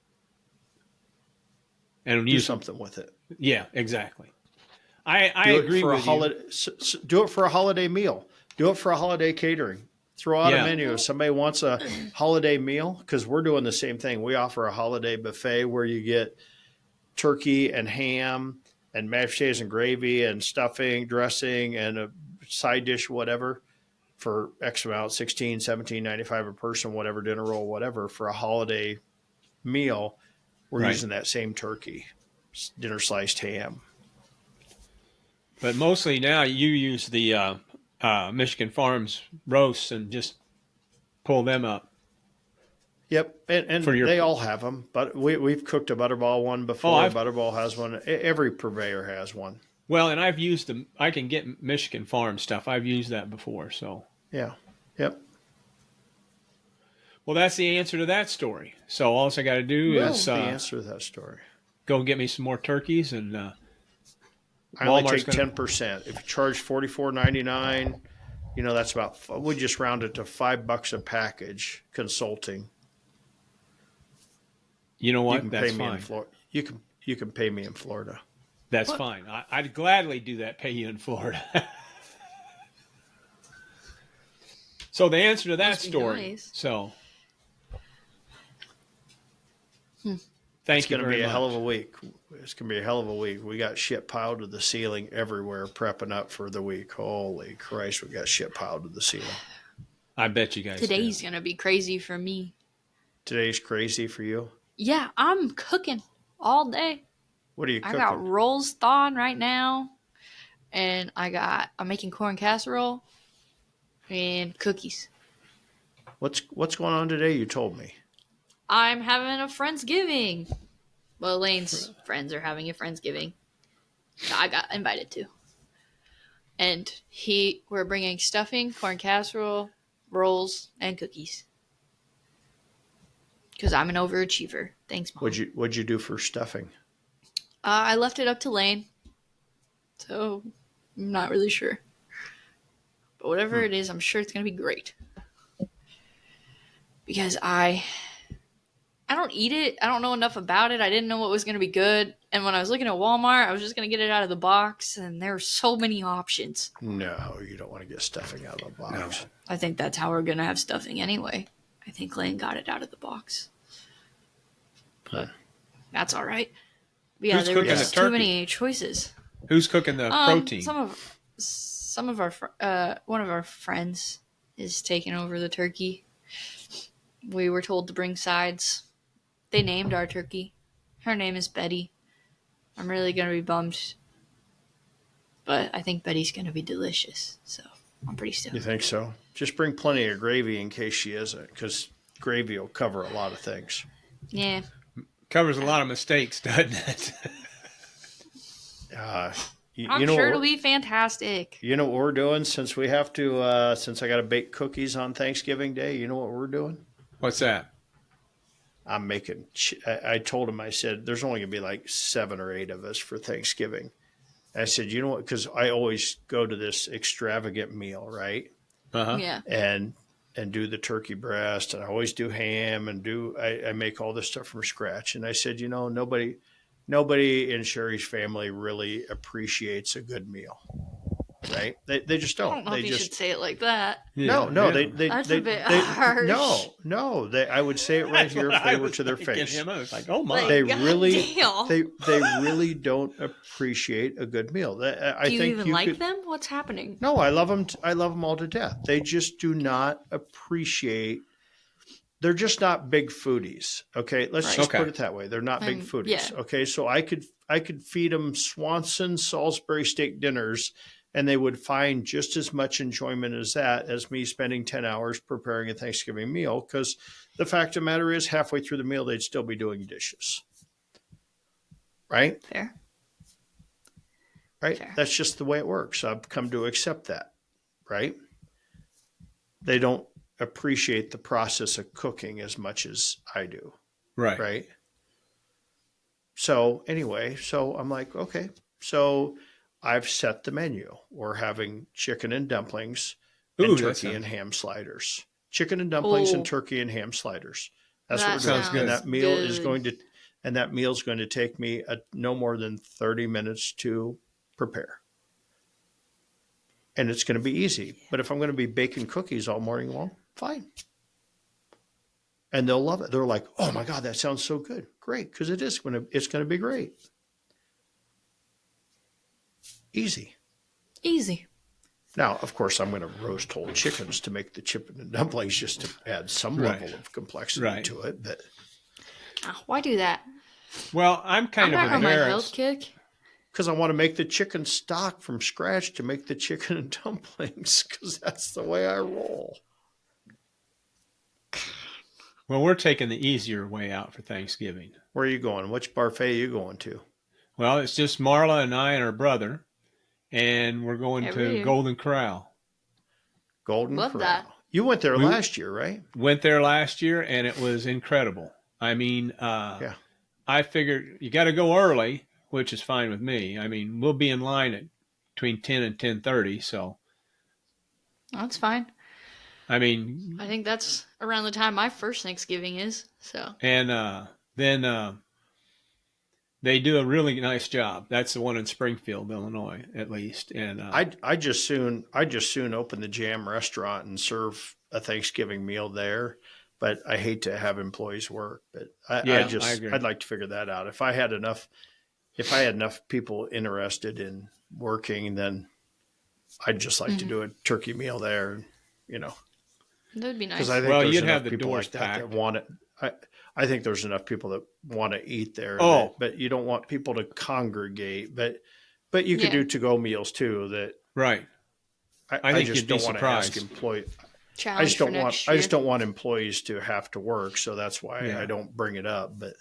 And do use something with it. Yeah, exactly. I Do agree it for with a holiday. Do it for a holiday meal. Do it for a holiday catering. Throw out a menu if somebody wants a holiday meal, because we're doing the same thing. We offer a holiday buffet where you get turkey and ham and mashed potatoes and gravy and stuffing, dressing, and a side dish, whatever, for X amount, $16, $17.95 a person, whatever, dinner roll, whatever, for a holiday meal. We're using that same turkey, dinner sliced ham. But mostly now you use the Michigan Farms roasts and just pull them up. Yep, and they all have them, but we've cooked a Butterball one before. Butterball has one. Every purveyor has one. Well, and I've used them. I can get Michigan farm stuff. I've used that before. So, Yeah. Yep. well, that's the answer to that story. So all I got to do Well, is the answer to that story. go get me some more turkeys, and I only Walmart's take going to. 10%. If you charge $44.99, that's about. We just round it to $5 a package consulting. You know You what? can That's pay me in fine. Florida. You can pay me in Florida. That's What? fine. I'd gladly do that. Pay you in Florida. So the answer to that Must be story. nice. So, It's thank you going to very be a much. hell of a week. It's going to be a hell of a week. We got shit piled to the ceiling everywhere, prepping up for the week. Holy Christ, we got shit piled to the ceiling. I bet you guys. Today's do. gonna be crazy for me. Today's crazy for you. Yeah, I'm cooking all day. What are you I cooking? got rolls thawing right now, and I'm making corn casserole and cookies. What's going on today? You told me. I'm having a Friendsgiving. Well, Elaine's friends are having a Friendsgiving. I got invited to. And we're bringing stuffing, corn casserole, rolls, and cookies. Because I'm an overachiever. Thanks, Mom. What'd you do for stuffing? I left it up to Lane. So, I'm not really sure. But whatever it is, I'm sure it's going to be great. Because I don't eat it. I don't know enough about it. I didn't know what was going to be good. And when I was looking at Walmart, I was just going to get it out of the box. And there were so many options. No, you don't want to get stuffing out of the box. No. I think that's how we're going to have stuffing anyway. I think Lane got it out of the box. But that's all right. But yeah, Who's there were cooking just the too turkey? many choices. Who's cooking the protein? Some of our one of our friends is taking over the turkey. We were told to bring sides. They named our turkey. Her name is Betty. I'm really gonna be bummed, but I think Betty's gonna be delicious. So I'm pretty You stoked. think so? Just bring plenty of gravy in case she isn't, because gravy will cover a lot of things. Yeah, Covers a lot of mistakes, doesn't it? I'm sure it'll be fantastic. You know what we're doing since we have to, since I got to bake cookies on Thanksgiving Day? You know what we're doing? What's that? I'm making. I told him. I said, "There's only gonna be like 7 or 8 of us for Thanksgiving." I said, "You know what? Because I always go to this extravagant meal, right? Yeah, And do the turkey breast, and I always do ham, and I make all this stuff from scratch." And I said, nobody in Sherry's family really appreciates a good meal, right? They just I don't. don't know They if you just should say it like that. no. Yeah. That's a bit harsh. No. I would say it right That's here what if they I were was to their thinking face. him. I was like, oh my. Like, They God really, damn. they really don't appreciate a good meal. I Do you think even you like could, them? What's happening? No, I love them. I love them all to death. They just do not appreciate. They're just not big foodies. Okay, let's Right. just Okay. put it that way. They're not big foodies. Yeah. Okay, so I could feed them Swanson Salisbury steak dinners, and they would find just as much enjoyment as that as me spending 10 hours preparing a Thanksgiving meal. Because the fact of the matter is, halfway through the meal, they'd still be doing dishes. Right? Fair. Right? Fair. That's just the way it works. I've come to accept that. Right? They don't appreciate the process of cooking as much as I do. Right. Right. So anyway, so I'm like, okay, so I've set the menu. We're having chicken and dumplings and Ooh, that turkey and sounds- ham sliders. Chicken and dumplings and Oh. turkey and ham sliders. That's That what we're doing. sounds good. And that meal is good. going to, and that meal is going to take me no more than 30 minutes to prepare. And it's going to be easy. But if I'm going to be baking cookies all morning long, fine. And they'll love it. They're like, "Oh my God, that sounds so good." Great, because it's going to be great. Easy. Easy. Now, of course, I'm going to roast whole chickens to make the chicken and dumplings just to add some Right. level of complexity Right. to it. But Oh, why do that? Well, I'm kind I'm of back on my health embarrassed. kick. because I want to make the chicken stock from scratch to make the chicken and dumplings, because that's the way I roll. Well, we're taking the easier way out for Thanksgiving. Where are you going? Which buffet are you going to? Well, it's just Marla and I and our brother. and we're going Every to year. Golden Corral. Golden Love Corral. that. You went there We- last year, right? Went there last year, and it was incredible. I mean, Yeah. I figured you got to go early, which is fine with me. I mean, we'll be in line at between 10 and 10:30, so That's fine. I mean, I think that's around the time my first Thanksgiving is. So and then they do a really nice job. That's the one in Springfield, Illinois, at least. And I just soon open the Jam restaurant and serve a Thanksgiving meal there, but I hate to have employees work. But I agree. I'd like to figure that out. If I had enough people interested in working, then I'd just like to do a turkey meal there. You know, that would be nice. because I think Well, there's you'd enough have the people doors like that packed. want it. I think there's enough people that want to eat there. Oh. but you don't want people to congregate. But you could Yeah. do to-go meals too. That right. I I think just you'd be don't want to ask surprised. employees. Challenge I just don't for want. next I year. just don't want employees to have to work. So that's why Yeah. I don't bring it up. But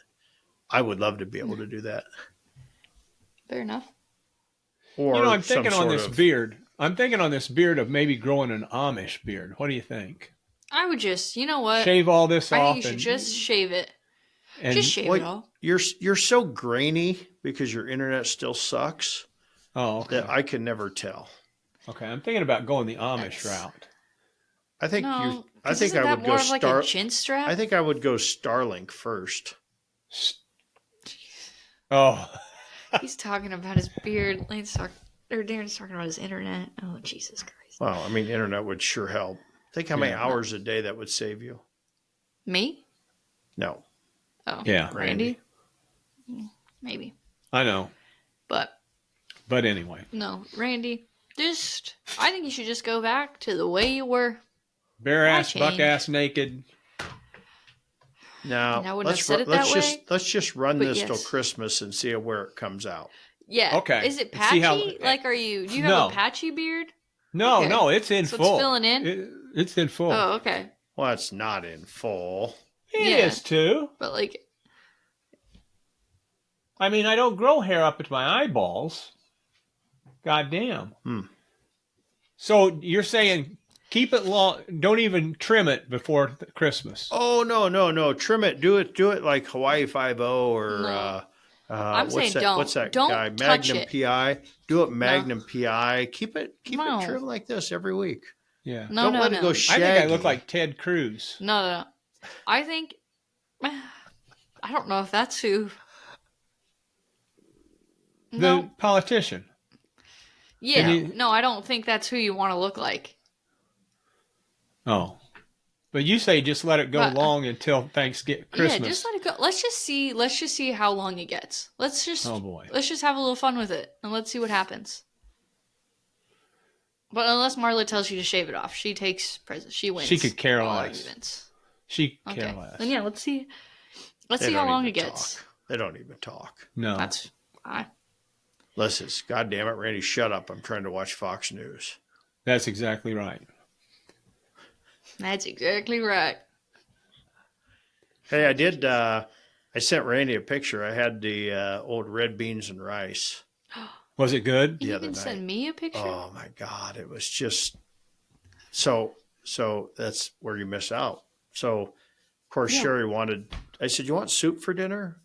I would love to be able to do that. Fair enough. Or You know, I'm some thinking on sort this of- beard. I'm thinking on this beard of maybe growing an Amish beard. What do you think? I would just, you know what? Shave all this I off think you should and, just shave it. and Just shave Well, it all. You're so grainy because your internet still sucks oh, okay. that I can never tell. Okay, I'm thinking about going the Amish That's- route. I think No, you. I 'cause think isn't I that would more go of like Star. a chin strap. I think I would go Starlink first. Oh, He's talking about his beard. Darren's talking about his internet. Oh, Jesus Christ. Well, I mean, internet would sure help. Think how many Yeah. hours a day that would save you. Me? No, Oh, Yeah. Randy? Maybe. I know. But But anyway, no, Randy, I think you should just go back to the way you were. bare Why ass, buck change? ass, naked. now And I wouldn't have said it let's that just way, let's just run but this till yes. Christmas and see where it comes out. Yeah. Okay. Is it See patchy? how- Like, do you have No. a patchy beard? No, Okay. no, it's in So it's full. filling in? It's in full. Oh, okay. Well, it's not in full. It Yeah. is too. But like, I mean, I don't grow hair up at my eyeballs. God damn. So you're saying keep it long. Don't even trim it before Christmas. Oh no! Trim it. Do it like Hawaii 5-0 or No. I'm what's saying that? don't. What's that Don't guy? touch Magnum it. PI. Do it Magnum PI. Keep it No. trim like this every week. Yeah. no, Don't no, let no. it go I shaggy. think I look like Ted Cruz. No. I think. I don't know if that's who. The No. politician. Yeah. Can you- No, I don't think that's who you want to look like. Oh. But you say just let it go But- long until Thanksgiving, Christmas. Yeah, just let it go. Let's just see how long it gets. Let's just Oh, boy. Let's just have a little fun with it and let's see what happens. But unless Marla tells you to shave it off, she takes presents. She wins. She could care all less. arguments. She Okay. care less. Then yeah, let's see. Let's They see how don't long it even gets. talk. They don't even talk. No. That's fine. Listen, God damn it, Randy, shut up. I'm trying to watch Fox News. That's exactly right. That's exactly right. Hey, I did. I sent Randy a picture. I had the old red beans and rice. Was it good? You The other even send night. me a picture. Oh my God, it was just so. That's where you miss out. So, of course, Yeah. Sherry wanted. I said, "You want soup for dinner?"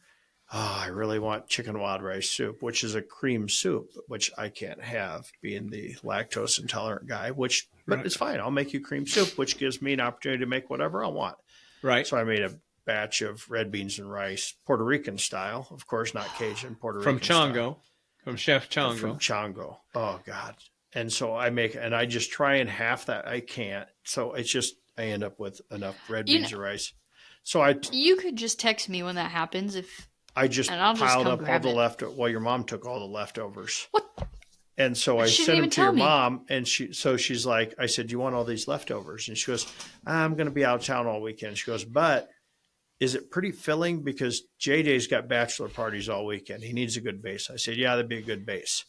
Oh, I really want chicken wild rice soup, which is a cream soup, which I can't have, being the lactose intolerant guy. But Right. it's fine. I'll make you cream soup, which gives me an opportunity to make whatever I want. Right. So I made a batch of red beans and rice, Puerto Rican style, of course, not Cajun, Puerto Rican From style. Chongo. From Chef Chongo. From Chongo. Oh God. And so I just try and half that. I can't. So it's just, I end up with enough red You beans know- and rice. So I You could just text me when that happens. If just and I'll just piled come up all grab the it. leftovers. Well, your mom took all the leftovers. What? And so But I she sent didn't them even to your tell me. mom, and she's like, I said, "You want all these leftovers?" And she goes, "I'm going to be out of town all weekend." She goes, "But is it pretty filling? Because J-Day's got bachelor parties all weekend. He needs a good base." I said, "Yeah, that'd be a good base."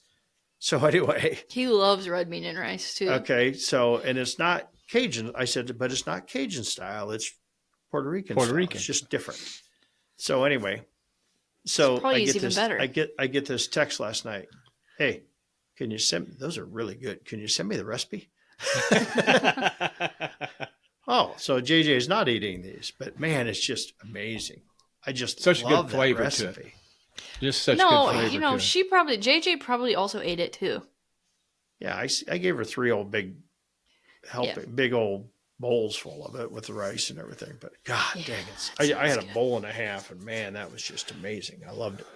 So anyway, he loves red bean and rice too. okay. So, and it's not Cajun. I said, but it's not Cajun style. It's Puerto Rican Puerto style. Rican. It's just different. So anyway, so Probably I is get even this, better. I get this text last night. Hey, can you send, those are really good. Can you send me the recipe? Oh, so JJ is not eating these, but man, it's just amazing. I just Such a good love that flavor to it. recipe. Just such No, good flavor to it. she probably JJ probably also ate it too. Yeah, I gave her 3 old big big old bowls full of it with the rice and everything. But God dang it. I had a bowl and a half, and man, that was just amazing. I loved it.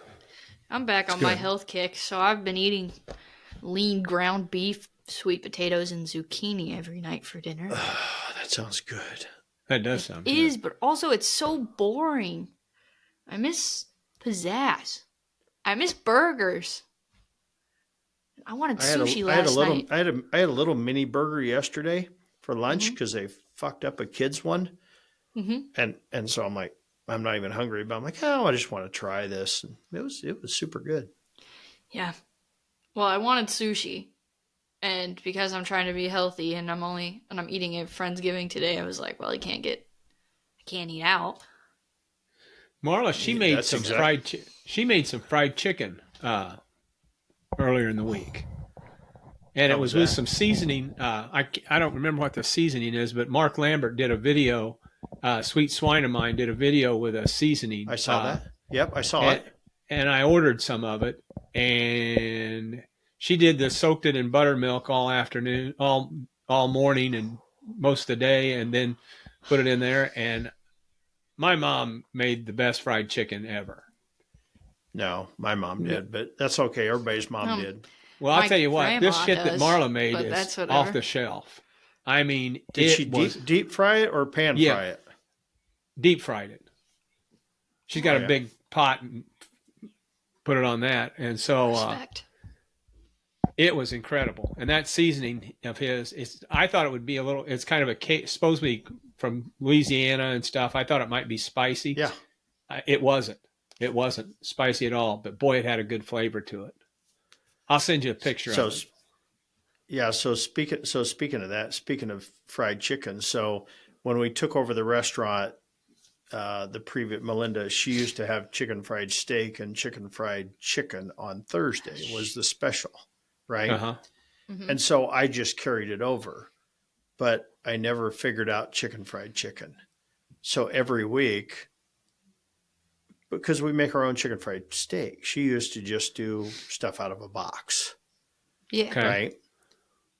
I'm back on my health kick, so I've been eating lean ground beef, sweet potatoes, and zucchini every night for dinner. That sounds good. That does sound good. It is, but also it's so boring. I miss pizzazz. I miss burgers. I wanted sushi last night. I had a little mini burger yesterday for lunch because they fucked up a kid's one, and so I'm like, I'm not even hungry, but I'm like, oh, I just want to try this. And it was super good. Yeah. Well, I wanted sushi, and because I'm trying to be healthy and I'm eating at Friendsgiving today, I was like, well, I can't eat out. Marla, she made some fried chicken earlier in the week, and it was with some seasoning. I don't remember what the seasoning is, but Mark Lambert did a video. Sweet Swine of Mine did a video with a seasoning. I saw that. Yep, I saw it. And I ordered some of it, and she soaked it in buttermilk all afternoon, all morning, and most of the day, and then put it in there. And my mom made the best fried chicken ever. No, my mom did, but that's okay. Everybody's mom did. Well, I'll tell you what, this shit that Marla made is off the shelf. I mean, did she deep fry it or pan fry it? Deep fried it. She's got a big pot and put it on that, and so it was incredible. And that seasoning of his, I thought it would be it's kind of supposedly from Louisiana and stuff. I thought it might be spicy. Yeah, it wasn't. It wasn't spicy at all, but boy, it had a good flavor to it. I'll send you a picture of it. Yeah. So speaking of that, speaking of fried chicken, so when we took over the restaurant, the previous Melinda, she used to have chicken fried steak and chicken fried chicken on Thursday was the special, right? Uh-huh. Mm-hmm. And so I just carried it over, but I never figured out chicken fried chicken. So every week, because we make our own chicken fried steak, she used to just do stuff out of a box. Yeah. Okay. Right.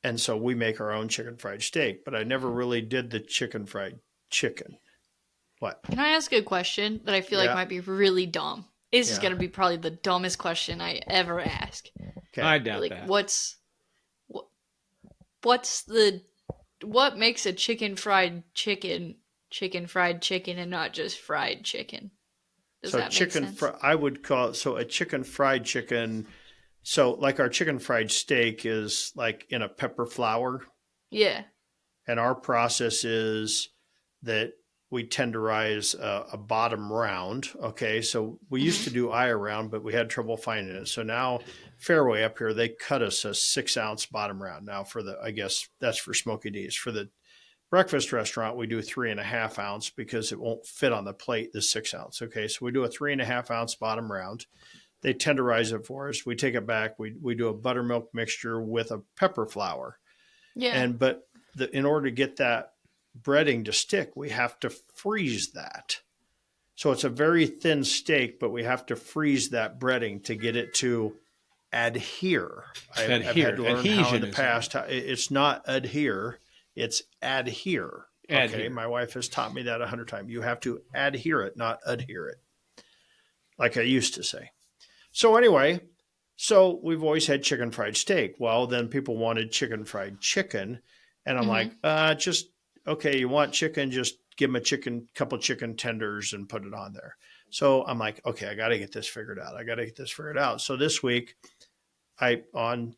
And so we make our own chicken fried steak, but I never really did the chicken fried chicken. What? Can I ask a question that I feel like might be really dumb? This is going to be probably the dumbest question I ever ask. Okay. I doubt that. What makes a chicken fried chicken and not just fried chicken? Does that make sense? I would call it, a chicken fried chicken. So like our chicken fried steak is like in a pepper flour. Yeah. And our process is that we tenderize a bottom round. Okay. So we used to do eye round, but we had trouble finding it. So now Fairway up here, they cut us a 6-ounce bottom round. Now I guess that's for Smoky D's. For the breakfast restaurant, we do 3.5 ounce because it won't fit on the plate, the 6 ounce. Okay. So we do a 3.5 ounce bottom round. They tenderize it for us. We take it back. We do a buttermilk mixture with a pepper flour. Yeah. But in order to get that breading to stick, we have to freeze that. So it's a very thin steak, but we have to freeze that breading to get it to adhere. I've had to learn how in the past, it's not adhere, it's adhere. Okay, my wife has taught me that 100 times. You have to adhere it, not adhere it, like I used to say. So anyway, we've always had chicken fried steak. Well, then people wanted chicken fried chicken. And I'm like, okay, you want chicken, just give them a couple chicken tenders and put it on there. So I'm like, okay, I got to get this figured out. So this week, on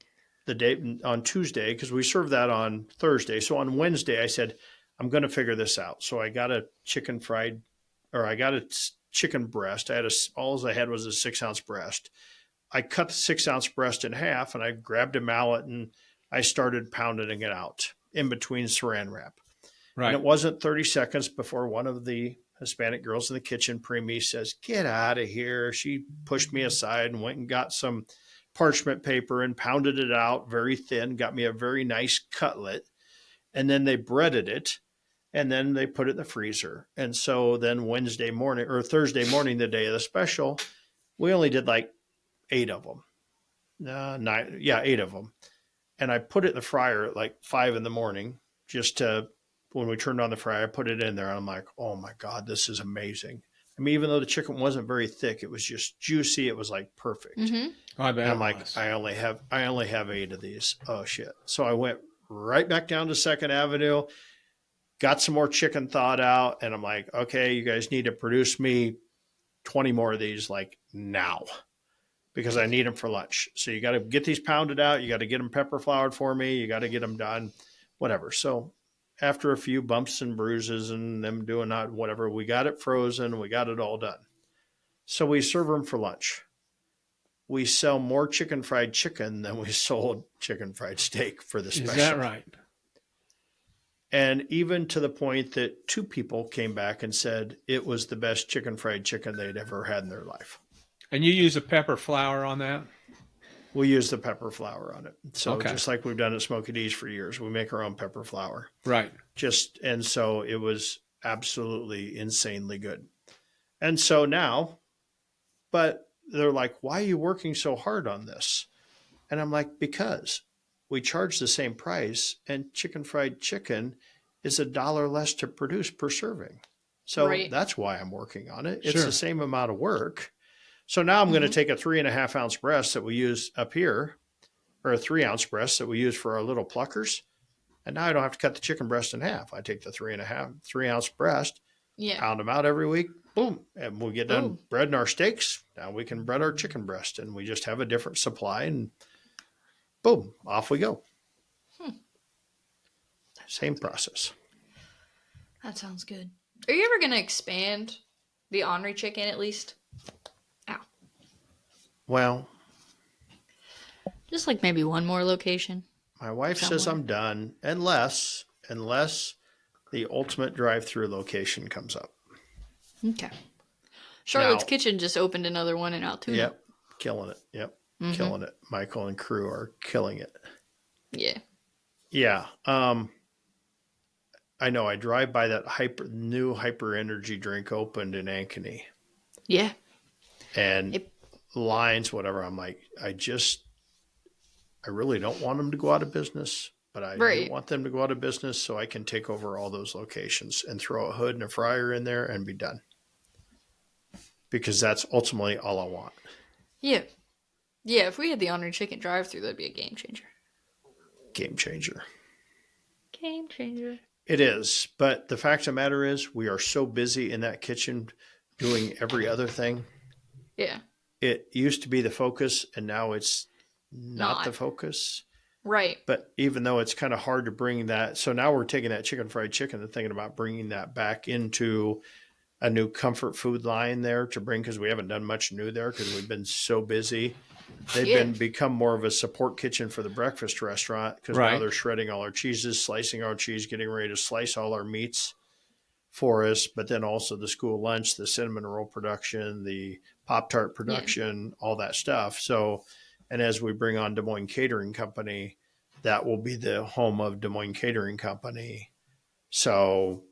Tuesday, because we served that on Thursday. So on Wednesday, I said, I'm going to figure this out. So I got a chicken breast. All I had was a 6-ounce breast. I cut the 6-ounce breast in half, and I grabbed a mallet and I started pounding it out in between saran wrap. Right. And it wasn't 30 seconds before one of the Hispanic girls in the kitchen, Preemie, says, "Get out of here." She pushed me aside and went and got some parchment paper and pounded it out very thin, got me a very nice cutlet. And then they breaded it and then they put it in the freezer. And so then Wednesday morning or Thursday morning, the day of the special, we only did like 8 of them. 8 of them. And I put it in the fryer at like 5 in the morning just to, when we turned on the fryer, I put it in there and I'm like, oh my God, this is amazing. I mean, even though the chicken wasn't very thick, it was just juicy. It was like perfect. Mm-hmm. I bet And I'm it like, was. I only have 8 of these. Oh shit. So I went right back down to Second Avenue, got some more chicken thawed out. And I'm like, okay, you guys need to produce me 20 more of these like now because I need them for lunch. So you got to get these pounded out. You got to get them pepper floured for me. You got to get them done, whatever. So after a few bumps and bruises and them doing that, whatever, we got it frozen. We got it all done. So we serve them for lunch. We sell more chicken fried chicken than we sold chicken fried steak for the special. Is that right? And even to the point that 2 people came back and said it was the best chicken fried chicken they'd ever had in their life. And you use a pepper flour on that? We use the pepper flour on it. So Okay. just like we've done at Smoky D's for years, we make our own pepper flour. Right. And so it was absolutely insanely good. And so now, but they're like, why are you working so hard on this? And I'm like, because we charge the same price and chicken fried chicken is $1 less to produce per serving. So Right. that's why I'm working on it. It's Sure. the same amount of work. So now I'm going to take a 3.5 ounce breast that we use up here, or a 3 ounce breast that we use for our little Cluckers. And now I don't have to cut the chicken breast in half. I take the 3 ounce breast, Yeah. pound them out every week, boom. And we get done Boom. breading our steaks. Now we can bread our chicken breast and we just have a different supply and boom, off we go. Same process. That sounds good. Are you ever going to expand the Henri chicken at least? Ow. Well, Just like maybe one more location. my wife says Somewhere. I'm done unless the ultimate drive-through location comes up. Okay. Charlotte's Now- Kitchen just opened another one in Altoona. Yep, killing it. Yep, Mhm. killing it. Michael and crew are killing it. Yeah. Yeah. I know. I drive by that new hyper energy drink opened in Ankeny Yeah. and Yep. lines, whatever. I'm like, I really don't want them to go out of business, but I Right. do want them to go out of business so I can take over all those locations and throw a hood and a fryer in there and be done. Because that's ultimately all I want. Yeah. Yeah, if we had the Henri chicken drive-through, that'd be a game changer. Game changer. Game changer. It is. But the fact of the matter is we are so busy in that kitchen doing every other thing. Yeah. It used to be the focus and now it's not Not. the focus. Right. But even though it's kind of hard to bring that, so now we're taking that chicken fried chicken and thinking about bringing that back into a new comfort food line there to bring, because we haven't done much new there because we've been so busy. They've Yeah. become more of a support kitchen for the breakfast restaurant because Right. now they're shredding all our cheeses, slicing our cheese, getting ready to slice all our meats for us. But then also the school lunch, the cinnamon roll production, the Pop-Tart production, all that stuff. So, and as we bring on Des Moines Catering Company, that will be the home of Des Moines Catering Company. So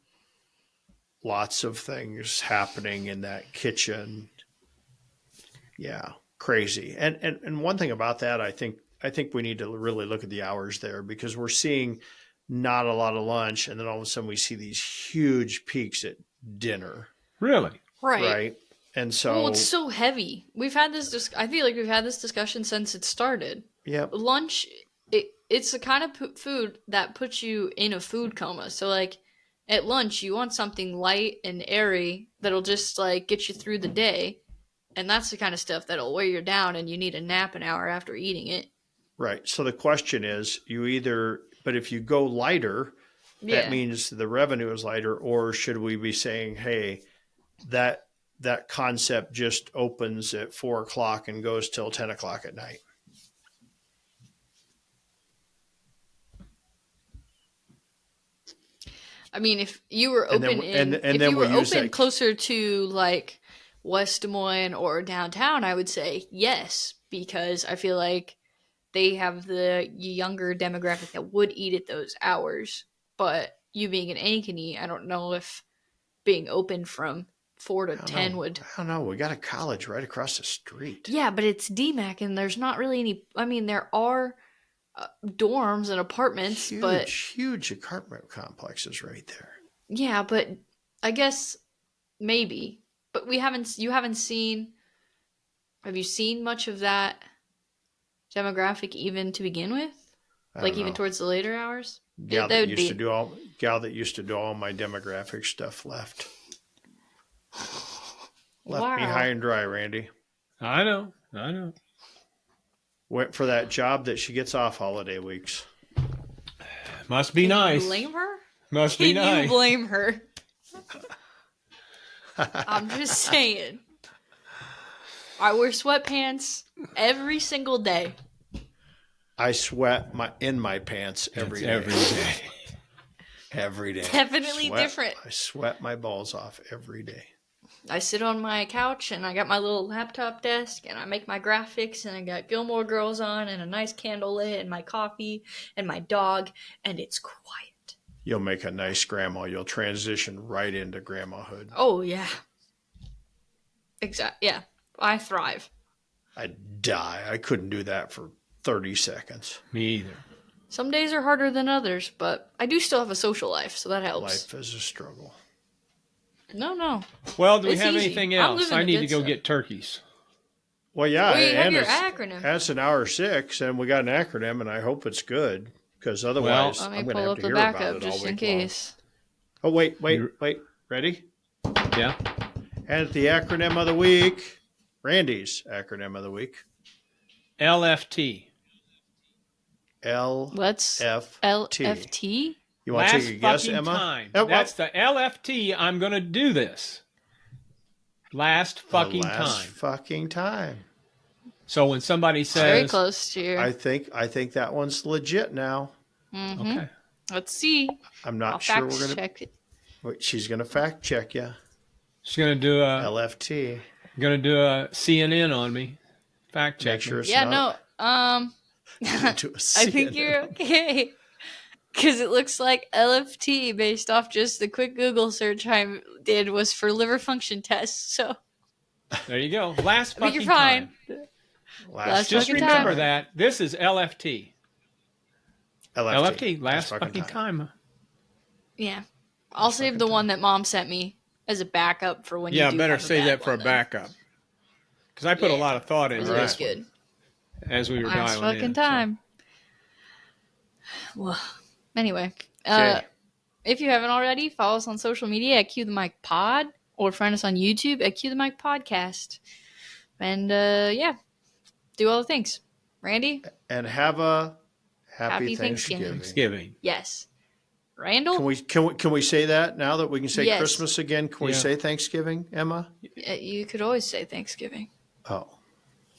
lots of things happening in that kitchen. Yeah, crazy. And one thing about that, I think we need to really look at the hours there because we're seeing not a lot of lunch, and then all of a sudden we see these huge peaks at dinner, Really? Right. And so, Well, it's so heavy. We've had this. I feel like we've had this discussion since it started. yep, Lunch, it's the kind of food that puts you in a food coma. So like, at lunch, you want something light and airy that'll just like get you through the day, and that's the kind of stuff that'll wear you down, and you need a nap an hour after eating it. right. So the question is, but if you go lighter, Yeah. that means the revenue is lighter, or should we be saying, hey, that concept just opens at 4:00 and goes till 10:00 at night? I mean, if you were And open then- and if then you we were use open that- closer to like West Des Moines or downtown, I would say yes, because I feel like they have the younger demographic that would eat at those hours. But you being an Ankeny, I don't know if being open from 4 to 10 would. I don't know. We got a college right across the street. Yeah, but it's DMAC, and there's not really any. I mean, there are dorms and apartments, but Huge apartment complexes right there. yeah, but I guess maybe. But you haven't seen. Have you seen much of that demographic even to begin with? I Like don't even know. towards the later hours? Gal That that would used be- to do all my demographic stuff left. Left me Wow. high and dry, Randy. I know. Went for that job that she gets off holiday weeks. Must be Can nice. you blame her? Must be Can nice. you blame her? I'm just saying. I wear sweatpants every single day. I sweat in my pants every day. Every day. Every day. Definitely different. I sweat my balls off every day. I sit on my couch and I got my little laptop desk and I make my graphics and I got Gilmore Girls on and a nice candle lit and my coffee and my dog and it's quiet. You'll make a nice grandma. You'll transition right into grandmahood. Oh yeah. Exactly. Yeah. I thrive. I'd die. I couldn't do that for 30 seconds. Me either. Some days are harder than others, but I do still have a social life, so that helps. Life is a struggle. No. Well, do we It's have easy. anything I'm else? living I the need to good go stuff. get turkeys. Well, yeah. Well, you have and your it's- acronym. That's an hour 6, and we got an acronym, and I hope it's good, because otherwise Let me I'm going to pull have up to the hear about backup it all just in week long. case. Oh, wait. Ready? Yeah. And the acronym of the week, Randy's acronym of the week, LFT. Let's LFT. LFT. You want to Last take a guess, fucking Emma? time. Oh, That's the LFT. I'm going to do this. Last fucking last time. fucking time. So when somebody Very says, close to your. I think that one's legit now. okay, Let's see. I'm not I'll sure fact we're going to. check it. She's going to fact check you. she's going to do LFT. a CNN on me. Fact check. Make sure it's Yeah, not. no. To a I think CNN. you're okay. Because it looks like LFT, based off just the quick Google search I did, was for liver function tests. So There you go. Last I think fucking you're fine. time. Last Just fucking remember time. that. This is LFT. LFT. Last fucking time. Yeah. I'll save the one that Mom sent me as a backup for when you Yeah, do better have a save bad that for a one, then. backup. Because I put a Yeah. lot of thought It into was this one good. as we were Last dialing fucking in. time. Well, anyway. Okay. If you haven't already, follow us on social media at Cue the Mic Pod or find us on YouTube at Cue the Mic Podcast. And yeah, do all the things. Randy? And have a happy Happy Thanksgiving. Thanksgiving. Thanksgiving. Yes. Randall? Can we say that now that we can say Yes. Christmas again? Can we Yeah. say Thanksgiving, Emma? You could always say Thanksgiving. Oh,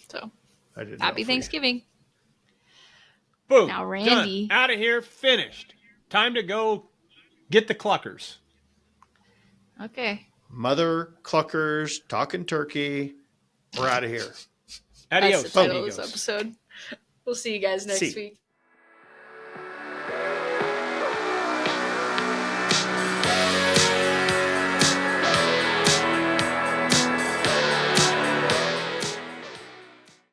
So, I didn't. happy Thanksgiving. Boom. Now, Randy- Done. Out of here. Finished. Time to go get the Cluckers. Okay. Mother Cluckers talking turkey. We're out of here. Adios, That's the title of amigos. this episode. We'll see you guys next See. week.